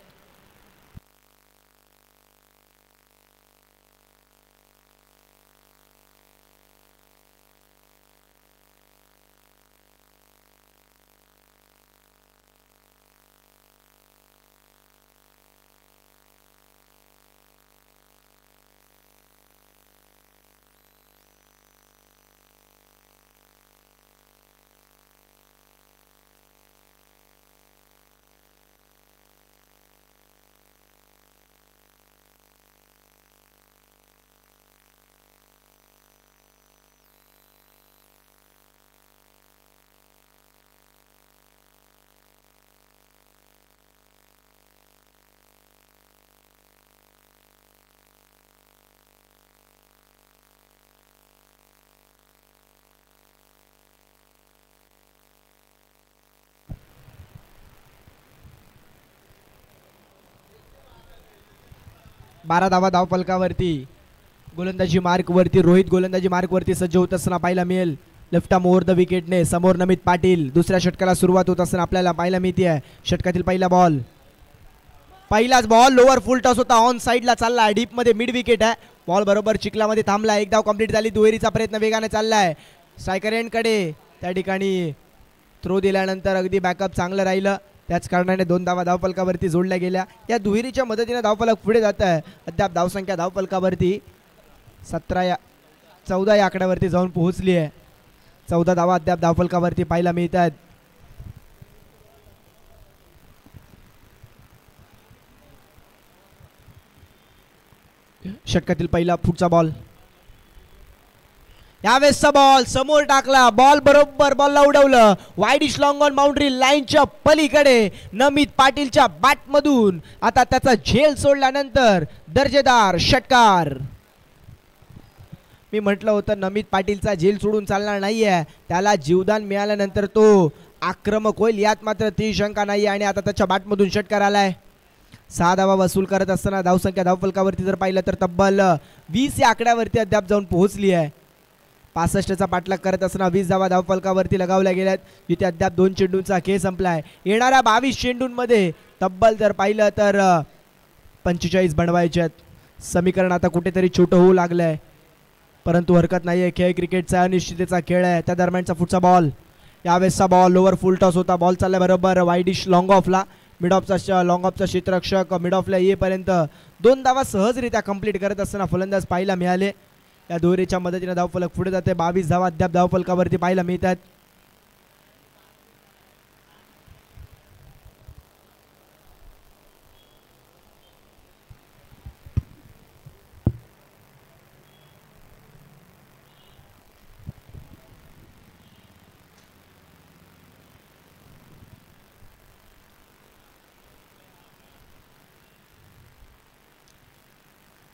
बारा धावा धावफलकावरती. गोलंदाजी मार्कवरती रोहित गोलंदाजी मार्कवरती सज्ज होत असताना पाहायला मिळेल. लेफ्ट आर्म ओव्हर द विकेटने समोर नमित पाटील. दुसऱ्या षटकाला सुरुवात होत असताना आपल्याला पाहायला मिळते आहे. षटकातील पहिला बॉल, पहिलाच बॉल लोअर फुल टॉस होता, ऑन साईडला चालला, डीप मध्ये मिड विकेट आहे. बॉल बरोबर चिखलामध्ये थांबला. एक धाव कंप्लीट झाली. दुहेरीचा प्रयत्न वेगाने चाललाय स्ट्रायकर एंडकडे. त्या ठिकाणी थ्रो दिल्यानंतर अगदी बॅकअप चांगलं राहिलं, त्याच कारणाने 2 धावा धावफलकावरती जोडल्या गेल्या. या दुहेरीच्या मदतीने धावफलक पुढे जात आहे. अद्याप धावसंख्या धावफलकावरती 14 या आकड्यावरती जाऊन पोहोचली आहे. 14 धावा अद्याप धावफलकावरती पाहायला मिळत आहेत. षटकातील पहिला पुढचा बॉल, यावेळेसचा बॉल समोर टाकला. बॉल बरोबर बॉलला उडवलं. वाईडिश लॉंग ऑन बाउंड्री लाईनच्या पलीकडे नमित पाटीलच्या बॅटमधून आता त्याचा झेल सोडल्यानंतर दर्जेदार षटकार. मी म्हटलं होतं नमित पाटीलचा झेल सोडून चालणार नाहीये, त्याला जीवदान मिळाल्यानंतर तो आक्रमक होईल यात मात्र ती शंका नाही. आणि आता त्याच्या बॅटमधून षटकार आलाय. 6 धावा वसूल करत असताना धावसंख्या धावफलकावरती जर पाहिलं तर तब्बल 20 या आकड्यावरती अद्याप जाऊन पोहोचली आहे. 65चा पाठलाग करत असताना 20 धावा धावफलकावरती लगावल्या गेल्यात, जिथे अद्याप 2 चेंडूंचा खेळ संपलाय. येणाऱ्या 22 चेंडूंमध्ये तब्बल जर पाहिलं तर 45 बनवायचे आहेत. समीकरण आता कुठेतरी छोटं होऊ लागलंय, परंतु हरकत नाहीये. खेळ क्रिकेटचा अनिश्चिततेचा खेळ आहे. त्या दरम्यानचा पुढचा बॉल, यावेळेसचा बॉल लोअर फुल टॉस होता. बॉल चाललाय बरोबर वाईडिश लॉंग ऑफला. मिड ऑफचा लॉंग ऑफचा क्षेत्ररक्षक मिड ऑफला येईपर्यंत 2 धावा सहजरित्या कंप्लीट करत असताना फलंदाज पाहायला मिळाले. या दोरीच्या मदतीने धावफलक पुढे जाते. 22 धावा अद्याप धावफलकावरती पाहायला मिळतात.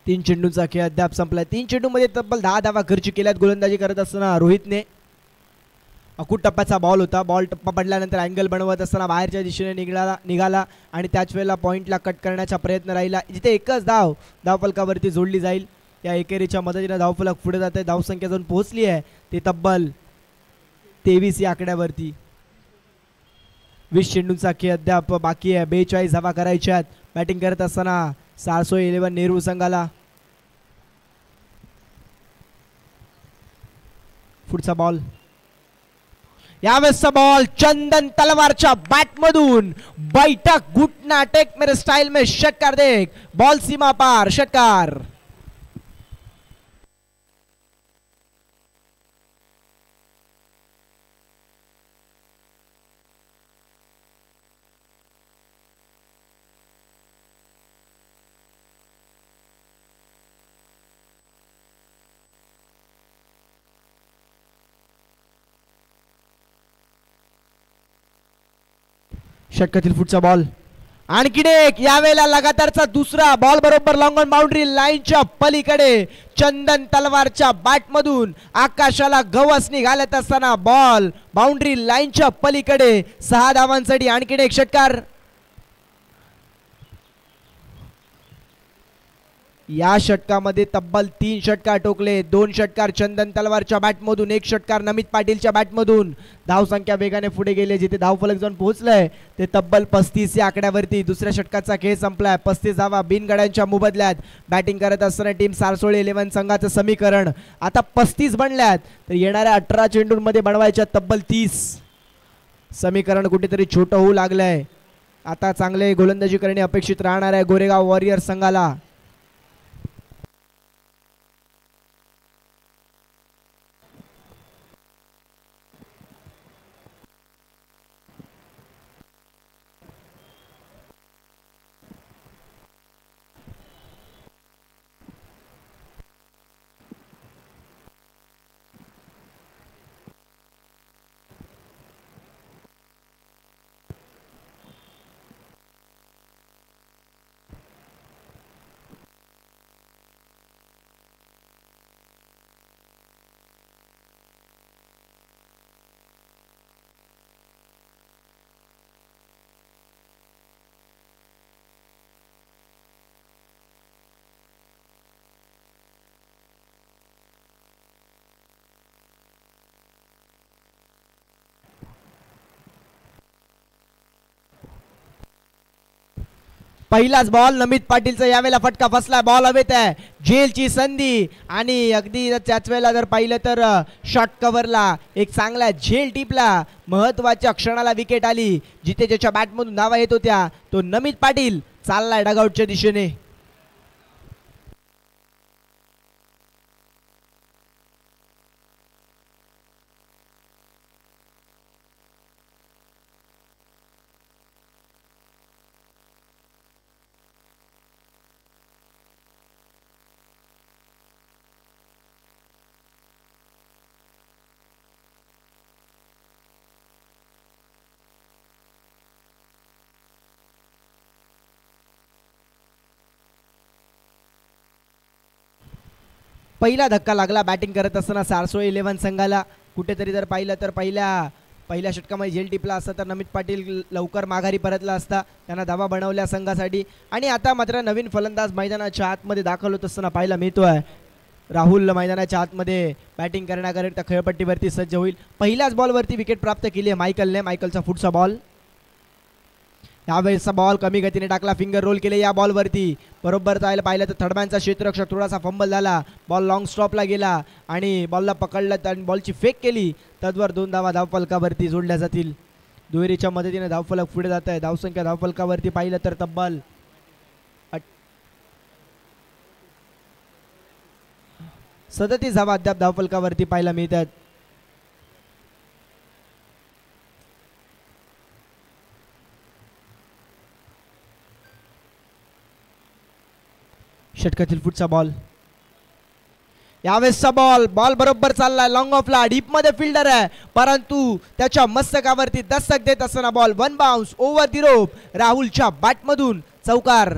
तीन चेंडूंचा खेळ अद्याप संपलाय. 3 चेंडूमध्ये तब्बल 10 धावा खर्च केल्यात गोलंदाजी करत असताना रोहितने. अकूट टप्प्याचा बॉल होता. बॉल टप्पा पडल्यानंतर अँगल बनवत असताना बाहेरच्या दिशेने निघाला आणि त्याच वेळेला पॉईंटला कट करण्याचा प्रयत्न राहिला. जिथे एकच धावफलकावरती जोडली जाईल. या एकेरीच्या मदतीने धावफलक पुढे जात आहे. धावसंख्या जाऊन पोहोचली आहे ते तब्बल 23 या आकड्यावरती. 20 चेंडूंचा खेळ अद्याप बाकी आहे. 42 धावा करायच्या आहेत. बॅटिंग करत असताना सारसो 11 नेहरू संघाला. पुढचा बॉल, यावेळेसचा बॉल चंदन तलवारच्या बॅट मधून बैठक घुटना टेक मेरे स्टाइल में षटकार देख. बॉल सीमा पार, षटकार. षटकातील पुढचा बॉल, आणखी एक, यावेळेला लगातारचा दुसरा बॉल बरोबर लॉंग ऑन बाउंड्री लाईनच्या पलीकडे चंदन तलवारच्या बॅट मधून आकाशाला गवसणी घालत असताना बॉल बाउंड्री लाईनच्या पलीकडे. 6 धावांसाठी आणखी एक षटकार. या षटकामध्ये तब्बल 3 षटकार टोकले. 2 षटकार चंदन तलवारच्या बॅटमधून, 1 षटकार नमित पाटीलच्या बॅटमधून. धावसंख्या वेगाने पुढे गेले. जिथे धावफलक जाऊन पोहोचलंय ते तब्बल 35 या आकड्यावरती. दुसऱ्या षटकाचा खेळ संपलाय. 35 धावा बिनगड्यांच्या मोबदल्यात. बॅटिंग करत असताना टीम सारसोळे 11 संघाचं समीकरण आता 35 बनल्यात. तर येणाऱ्या 18 चेंडूंमध्ये बनवायच्या तब्बल 30. समीकरण कुठेतरी छोटं होऊ लागलंय. आता चांगले गोलंदाजी करणे अपेक्षित राहणार आहे गोरेगाव वॉरियर संघाला. पहिलाच बॉल नमित पाटीलचा यावेळेला फटका फसला. बॉल हवेत आहे. झेलची संधी आणि अगदी त्याच वेळेला जर पाहिलं तर शॉर्ट कव्हरला एक चांगला झेल टिपला. महत्वाच्या क्षणाला विकेट आली. जिथे ज्याच्या बॅटमधून धावा येत होत्या तो नमित पाटील चाललाय डगआउटच्या दिशेने. पहिला धक्का लागला बॅटिंग करत असताना सारसो 11 संघाला. कुठेतरी जर पाहिलं तर पहिल्या षटकामध्ये झेल टिपला असता तर नमित पाटील लवकर माघारी परतला असता. त्यांना धावा बनवल्या संघासाठी. आणि आता मात्र नवीन फलंदाज मैदानाच्या आतमध्ये दाखल होत असताना पाहायला मिळतोय. राहुल मैदानाच्या आतमध्ये बॅटिंग करण्याकरिता खेळपट्टीवरती सज्ज होईल. पहिल्याच बॉलवरती विकेट प्राप्त केली आहे मायकलने. मायकलचा पुढचा बॉल, यावेळेसचा बॉल कमी गतीने टाकला. फिंगर रोल केले या बॉलवरती. बरोबर जायला पाहिलं तर थर्डमॅनचा क्षेत्ररक्षक थोडासा फंबल झाला. बॉल लॉंग स्टॉपला गेला आणि बॉलला पकडलं आणि बॉलची फेक केली. तद्वर 2 धावा धावफलकावरती जोडल्या जातील. दुहेरीच्या मदतीने धावफलक पुढे जात आहे. धावसंख्या धावफलकावरती पाहिलं तर तब्बल 37 धावा अद्याप धावफलकावरती पाहायला मिळतात. षटकातील पुढचा बॉल, यावेळेसचा बॉल बरोबर चाललाय लॉंग ऑफला. डीप मध्ये फिल्डर आहे परंतु त्याच्या मस्तकावरती दस्तक देत असताना बॉल 1 बाउन्स ओव्हर दी रोप. राहुलच्या बॅटमधून चौकार.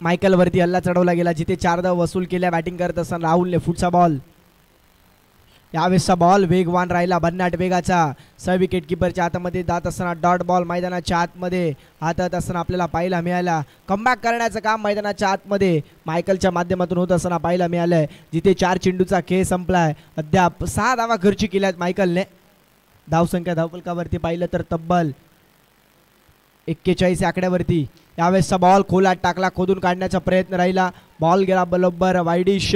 मायकल वरती हल्ला चढवला गेला, जिथे 4 धावा वसूल केल्या बॅटिंग करत असताना राहुलने. पुढचा बॉल, यावेळेसचा बॉल वेगवान राहिला, भन्नाट वेगाचा. विकेट किपरच्या हातामध्ये जात असताना डॉट बॉल मैदानाच्या आतमध्ये हातात असताना आपल्याला पाहायला मिळाला. कमबॅक करण्याचं काम मैदानाच्या आतमध्ये मायकलच्या माध्यमातून होत असताना पाहायला मिळालंय, जिथे 4 चेंडूचा खेळ संपलाय. अद्याप 6 धावा खर्ची केल्यात मायकलने. धावसंख्या धावफलकावरती पाहिलं तर तब्बल 41 आकड्यावरती. यावेळेसचा बॉल खोलात टाकला, खोदून काढण्याचा प्रयत्न राहिला. बॉल गेला बरोबर वाईडिश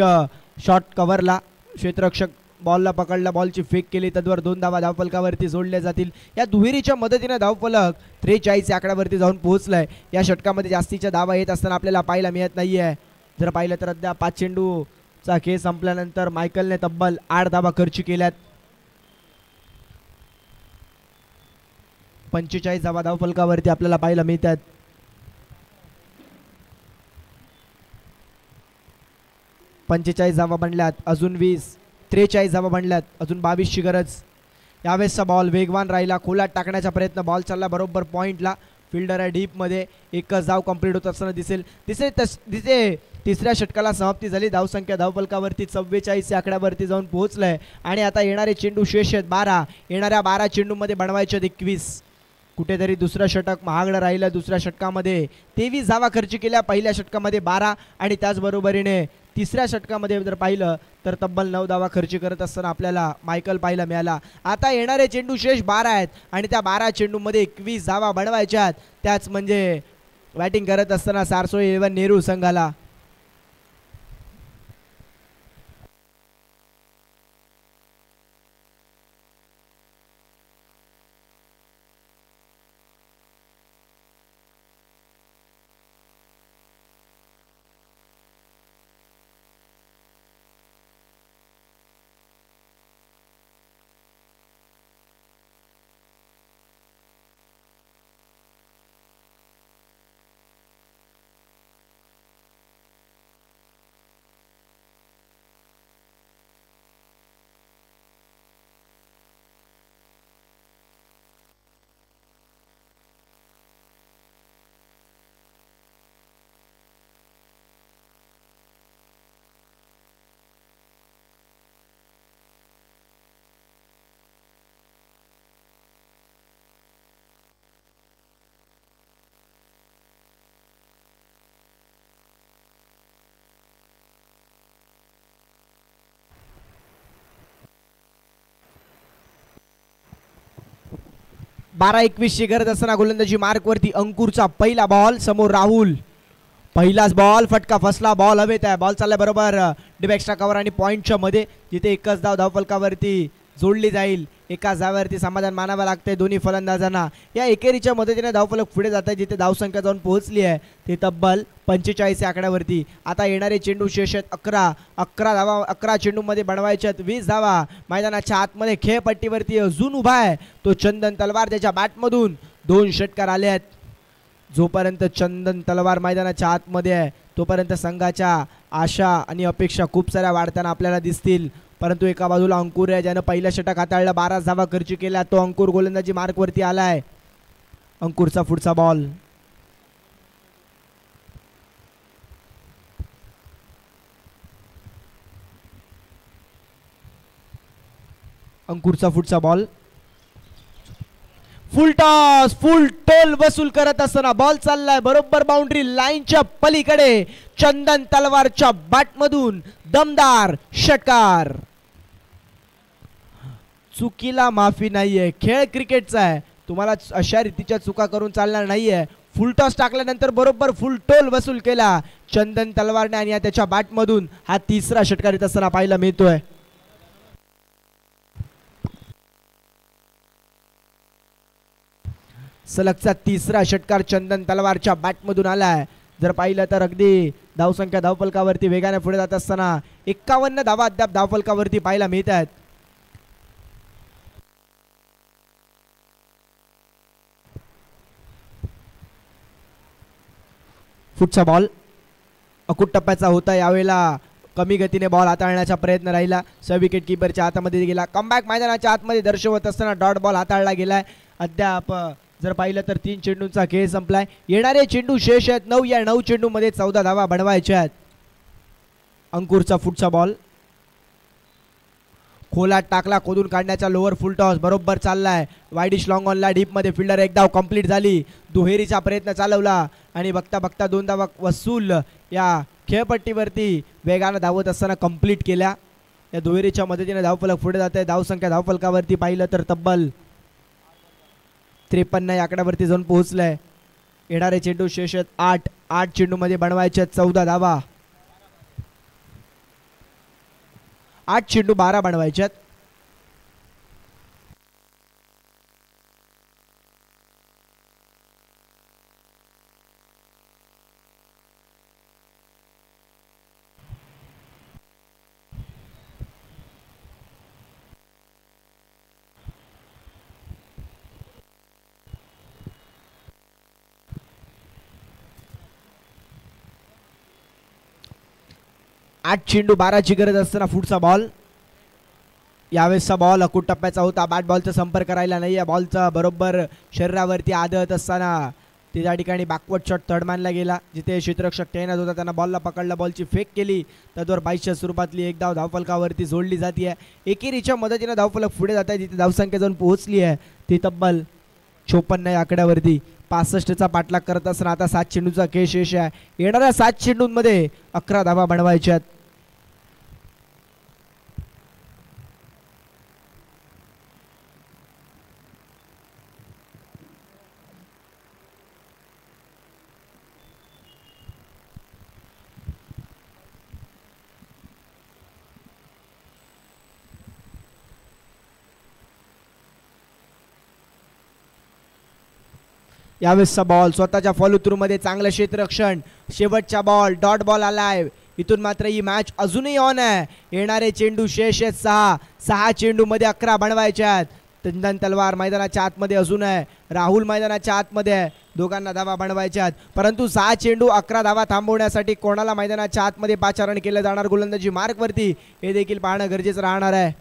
शॉट कव्हरला. क्षेत्ररक्षक बॉलला पकडला, बॉलची फेक केली, तद्वर 2 धावा धावफलकावरती जोडल्या जातील. या दुहेरीच्या मदतीने धावफलक 43 आकड्यावरती जाऊन पोहोचलाय. या षटकामध्ये जास्तीच्या धावा येत असताना आपल्याला पाहायला मिळत नाहीये. जर पाहिलं तर अद्याप 5 चेंडूचा खेळ संपल्यानंतर मायकलने तब्बल 8 धावा खर्ची केल्यात. 45 धावा धावफलकावरती आपल्याला पाहायला मिळतात. धावा बनल्यात, अजून 20. 43 धावा बनल्यात, अजून 22ची गरज. यावेळेसचा बॉल वेगवान राहिला, खोलात टाकण्याचा प्रयत्न. बॉल चालला बरोबर पॉइंटला. फिल्डर आहे डीपमध्ये. एकच धाव कंप्लीट होत असताना दिसेल. तिथे तिसऱ्या षटकाला समाप्ती झाली. धावसंख्या धावफलकावरती 44 आकड्यावरती जाऊन पोहोचलंय. आणि आता येणारे चेंडू शेष आहेत 12. येणाऱ्या 12 चेंडूमध्ये बनवायचे 21. कुठेतरी दुसरं षटक महागडं राहिलं. दुसऱ्या षटकामध्ये 23 धावा खर्च केल्या, पहिल्या षटकामध्ये 12. आणि त्याचबरोबरीने तिसऱ्या षटकामध्ये जर पाहिलं तर तब्बल 9 धावा खर्च करत असताना आपल्याला मायकल पाहायला मिळाला. आता येणारे चेंडू शेष 12 आहेत आणि त्या 12 चेंडूमध्ये 21 धावा बनवायच्या. त्याच म्हणजे बॅटिंग करत असताना सारसोळी 11 नेहरू संघाला. बारा 21 गरज असताना गोलंदाजी मार्कवरती अंकुरचा पहिला बॉल. समोर राहुल. पहिलाच बॉल, फटका फसला. बॉल हवेत आहे. बॉल चाललाय बरोबर डीप एक्स्ट्रा कव्हर आणि पॉईंटच्या मध्ये, जिथे एकच धाव धावफलकावरती जोडली जाईल. एकाच धाव्यावरती समाधान मानावं लागतंय दोन्ही फलंदाजांना. या एकेरीच्या मदतीने धावफलक पुढे जात आहे, जिथे धावसंख्या जाऊन पोहोचली आहे ते तब्बल 45 आकड्यावरती. आता येणारे चेंडू शेष आहेत 11 धावा. 11 चेंडूमध्ये बनवायचे आहेत 20 धावा. मैदानाच्या आतमध्ये खेळपट्टीवरती अजून उभा आहे तो चंदन तलवार. त्याच्या बॅटमधून 2 षटकार आले आहेत. जोपर्यंत चंदन तलवार मैदानाच्या आतमध्ये आहे तोपर्यंत संघाच्या आशा आणि अपेक्षा खूप साऱ्या वाढताना आपल्याला दिसतील. परंतु एका बाजूला अंकुर आहे, ज्यानं पहिलं षटक हाताळलं, 12 धावा खर्च केल्या. तो अंकुर गोलंदाजी मार्कवरती आलाय. अंकुरचा पुढचा बॉल. अंकुरचा पुढचा बॉल. फुल टॉस, फुल टोल वसूल करत असताना बॉल चाललाय बरोबर बाउंड्री लाईनच्या पलीकडे. चंदन तलवारच्या बॅटमधून दमदार षटकार. चुकीला माफी नाहीये. खेळ क्रिकेटचा आहे, तुम्हाला अशा रीतीच्या चुका करून चालणार नाहीये. फुल टॉस टाकल्यानंतर बरोबर फुल टोल वसूल केला चंदन तलवारने आणि त्याच्या बॅटमधून हा तिसरा षटकार येत असताना पाहायला मिळतोय. सलगचा तिसरा षटकार चंदन तलवारच्या बॅटमधून आलाय. जर पाहिलं तर अगदी धावसंख्या धावफलकावरती वेगाने पुढे जात असताना 51 धावा अद्याप धावफलकावरती पाहायला मिळत आहेत. पुढचा बॉल अकुट टप्प्याचा होता. यावेळेला कमी गतीने बॉल हाताळण्याचा प्रयत्न राहिला. विकेट किपरच्या हातामध्ये गेला. कमबॅक मैदानाच्या आतमध्ये दर्शवत असताना डॉट बॉल हाताळला गेलाय. अद्याप जर पाहिलं तर 3 चेंडूंचा खेळ संपलाय. येणारे चेंडू शेष आहेत 9. या 9 चेंडूमध्ये 14 धावा बनवायच्या आहेत. अंकुरचा पुढचा बॉल खोलात टाकला, खोदून काढण्याचा लोअर फुल टॉस बरोबर चाललाय. वाईडिश लॉंग ऑनला डीप मध्ये फिल्डर एक धाव कंप्लीट झाली. दुहेरीचा प्रयत्न चालवला आणि बघता बघता 2 धावा वसूल या खेळपट्टीवरती वेगानं धावत असताना कंप्लीट केल्या. या दुहेरीच्या मदतीने धावफलक पुढे जात आहे. धावसंख्या धावफलकावरती पाहिलं तर तब्बल 53 या आकड्यावरती जाऊन पोहोचलंय. येणारे चेंडू शेष आहेत 8. 8 चेंडूमध्ये बनवायचे 14 धावा. 8 चेंडू 12 बनवायच्यात. आठ चेंडू 12ची गरज असताना पुढचा बॉल. यावेळेसचा बॉल अकूट टप्प्याचा होता. बॅट बॉलचा संपर्क राहिला नाही. या बॉलचा बरोबर शरीरावरती आदळत असताना त्या ठिकाणी बॅकवर्ड शॉट थर्ड मानला गेला. जिथे क्षेत्ररक्षक तैनात होता त्यांना बॉलला पकडला, बॉलची फेक केली. त्यावर 22च्या स्वरूपातली एक धाव धावफलकावरती जोडली जाते. एकेरीच्या मदतीने धावफलक पुढे जात आहे. जिथे धावसंख्या जाऊन पोहोचली आहे ती तब्बल 54 या आकड्यावरती. 65चा पाठलाग करत असताना आता 7 चेंडूचा खेळ शेष आहे. येणाऱ्या 7 चेंडूंमध्ये 11 धावा बनवायच्यात. यावेळेसचा बॉल स्वतःच्या फॉलो थ्रू मध्ये चांगलं क्षेत्ररक्षण. शेवटचा बॉल डॉट बॉल आलाय. इथून मात्र ही मॅच अजूनही ऑन आहे. येणारे चेंडू शेष आहेत 6. 6 चेंडू मध्ये 11 बनवायचे आहेत. चंदन तलवार मैदानाच्या आतमध्ये अजून आहे, राहुल मैदानाच्या आतमध्ये आहे. दोघांना धावा बनवायच्या आहेत. परंतु 6 चेंडू 11 धावा थांबवण्यासाठी कोणाला मैदानाच्या आतमध्ये पाचारण केलं जाणार गोलंदाजी मार्कवरती हे देखील पाहणं गरजेचं राहणार आहे.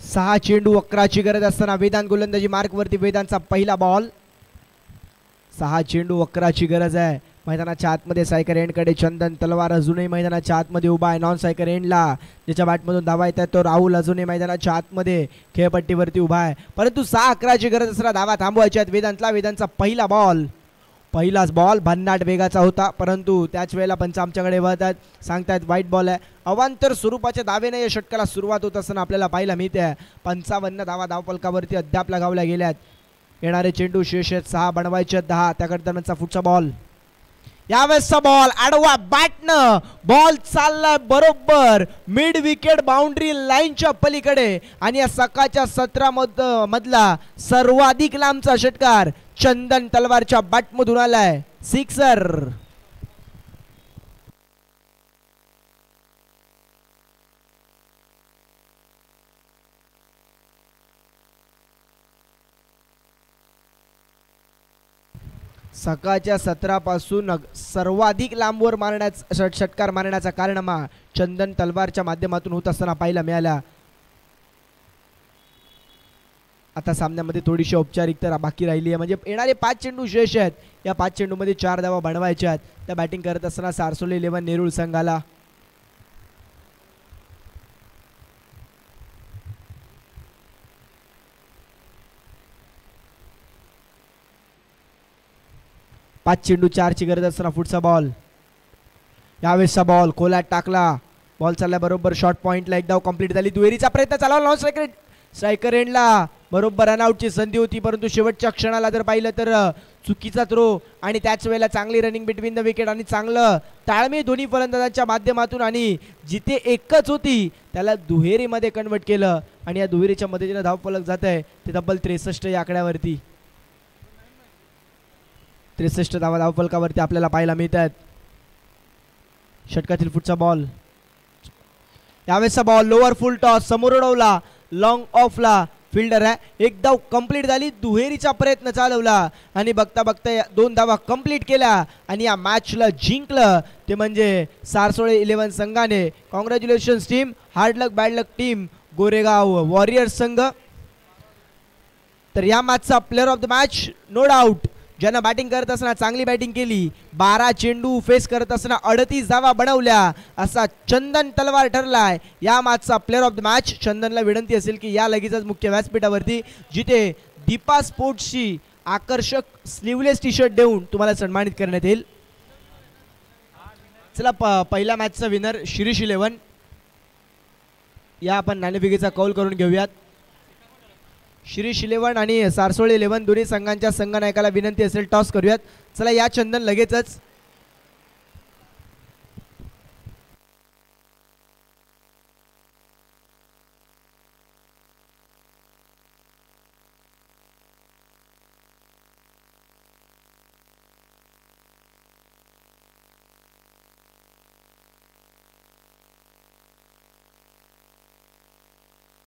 सहा चेंडू 11ची गरज असताना वेदांत गोलंदाजी मार्कवरती. वेदांतचा पहिला बॉल. 6 चेंडू 11ची गरज आहे. मैदानाच्या आतमध्ये सायकर एंडकडे चंदन तलवार अजूनही मैदानाच्या आतमध्ये उभा आहे. नॉन सायकर एंडला ज्याच्या बॅटमधून धावा येतात तो राहुल अजूनही मैदानाच्या आतमध्ये खेळपट्टीवरती उभा आहे. परंतु 6-11ची गरज असताना धावा थांबवायच्या आहेत वेदांतला. वेदांतचा पहिला बॉल. पहिलाच बॉल भन्नाट वेगाचा होता, परंतु त्याच वेळेला पंच आमच्याकडे वळतात, सांगतायत वाईट बॉल आहे. अवांतर स्वरूपाच्या दावेने या षटकाला सुरुवात होत असताना आपल्याला पाहायला मिळते 55 धावा धावफलकावरती अद्याप लगावल्या गेल्यात. येणारे चेंडू शेष 6 बनवायचे 10. त्याकडे पुढचा बॉल. यावेळेसचा बॉल आडवा बॅटनं बॉल चाललाय बरोबर मिड विकेट बाउंड्री लाईनच्या पलीकडे आणि या सकाळच्या 17 मधला सर्वाधिक लांबचा षटकार चंदन तलवारच्या बॅटमधून आलाय. सिक्सर. सकाळच्या सत्रापासून सर्वाधिक लांबवर मारण्याचा षटकार मारण्याचा कारनामा चंदन तलवारच्या माध्यमातून होत असताना पाहायला मिळाला. आता सामन्यामध्ये थोडीशी औपचारिकता बाकी राहिली आहे, म्हणजे येणारे 5 चेंडू शेष आहेत. या 5 चेंडूमध्ये 4 धावा बनवायच्या आहेत. त्या बॅटिंग करत असताना सारसोली 11 नेरूळ संघाला. पाच चेंडू 4 ची गरज असताना पुढचा बॉल. यावेळेसचा बॉल खोलात टाकला. बॉल चालला बरोबर शॉर्ट पॉइंटला. एक धाव कंप्लीट झाली. दुहेरीचा प्रयत्न चालवला. नॉन स्ट्रायकर एंडला बरोबर रनआउटची संधी होती, परंतु शेवटच्या क्षणाला जर पाहिलं तर चुकीचा थ्रो आणि त्याच वेळेला चांगली रनिंग बिटवीन द विकेट आणि चांगलं ताळमेळ दोन्ही फलंदाजांच्या माध्यमातून आणि जिथे एकच होती त्याला दुहेरीमध्ये कन्वर्ट केलं आणि या दुहेरीच्या मदतीने धावफलक जात आहे ते तब्बल 63 या आकड्यावरती. 63 धावा धावफलकावरती आपल्याला पाहायला मिळतात. षटकातील पुढचा बॉल. यावेळेसचा बॉल लोअर फुल टॉस समोर उडवला. लॉंग ऑफला फिल्डर आहे. एक धाव कंप्लीट झाली. दुहेरीचा प्रयत्न चालवला आणि बघता बघता 2 धावा कंप्लीट केल्या आणि या मॅचला जिंकलं ते म्हणजे सारसोळे 11 संघाने. Congratulations team. Hard luck bad luck team Goregaon warriors संघ. तर या मॅचचा player of the match no doubt ज्यानं बॅटिंग करत असताना चांगली बॅटिंग केली, 12 चेंडू फेस करत असताना 38 धावा बनवल्या असा चंदन तलवार ठरलाय या मॅचचा प्लेअर ऑफ द मॅच. चंदनला विनंती असेल की या लगेचच मुख्य व्यासपीठावरती जिथे दीपा स्पोर्ट्सची आकर्षक स्लीवलेस टी शर्ट देऊन तुम्हाला सन्मानित करण्यात येईल. चला पहिल्या मॅचचा विनर शिरीष 11. या आपण नाणेफेकीचा कौल करून घेऊयात. शिरीष 11 आणि सारसोळे 11 दोन्ही संघांच्या संघनायकाला विनंती असेल टॉस करूयात. चला या चंदन लगेचच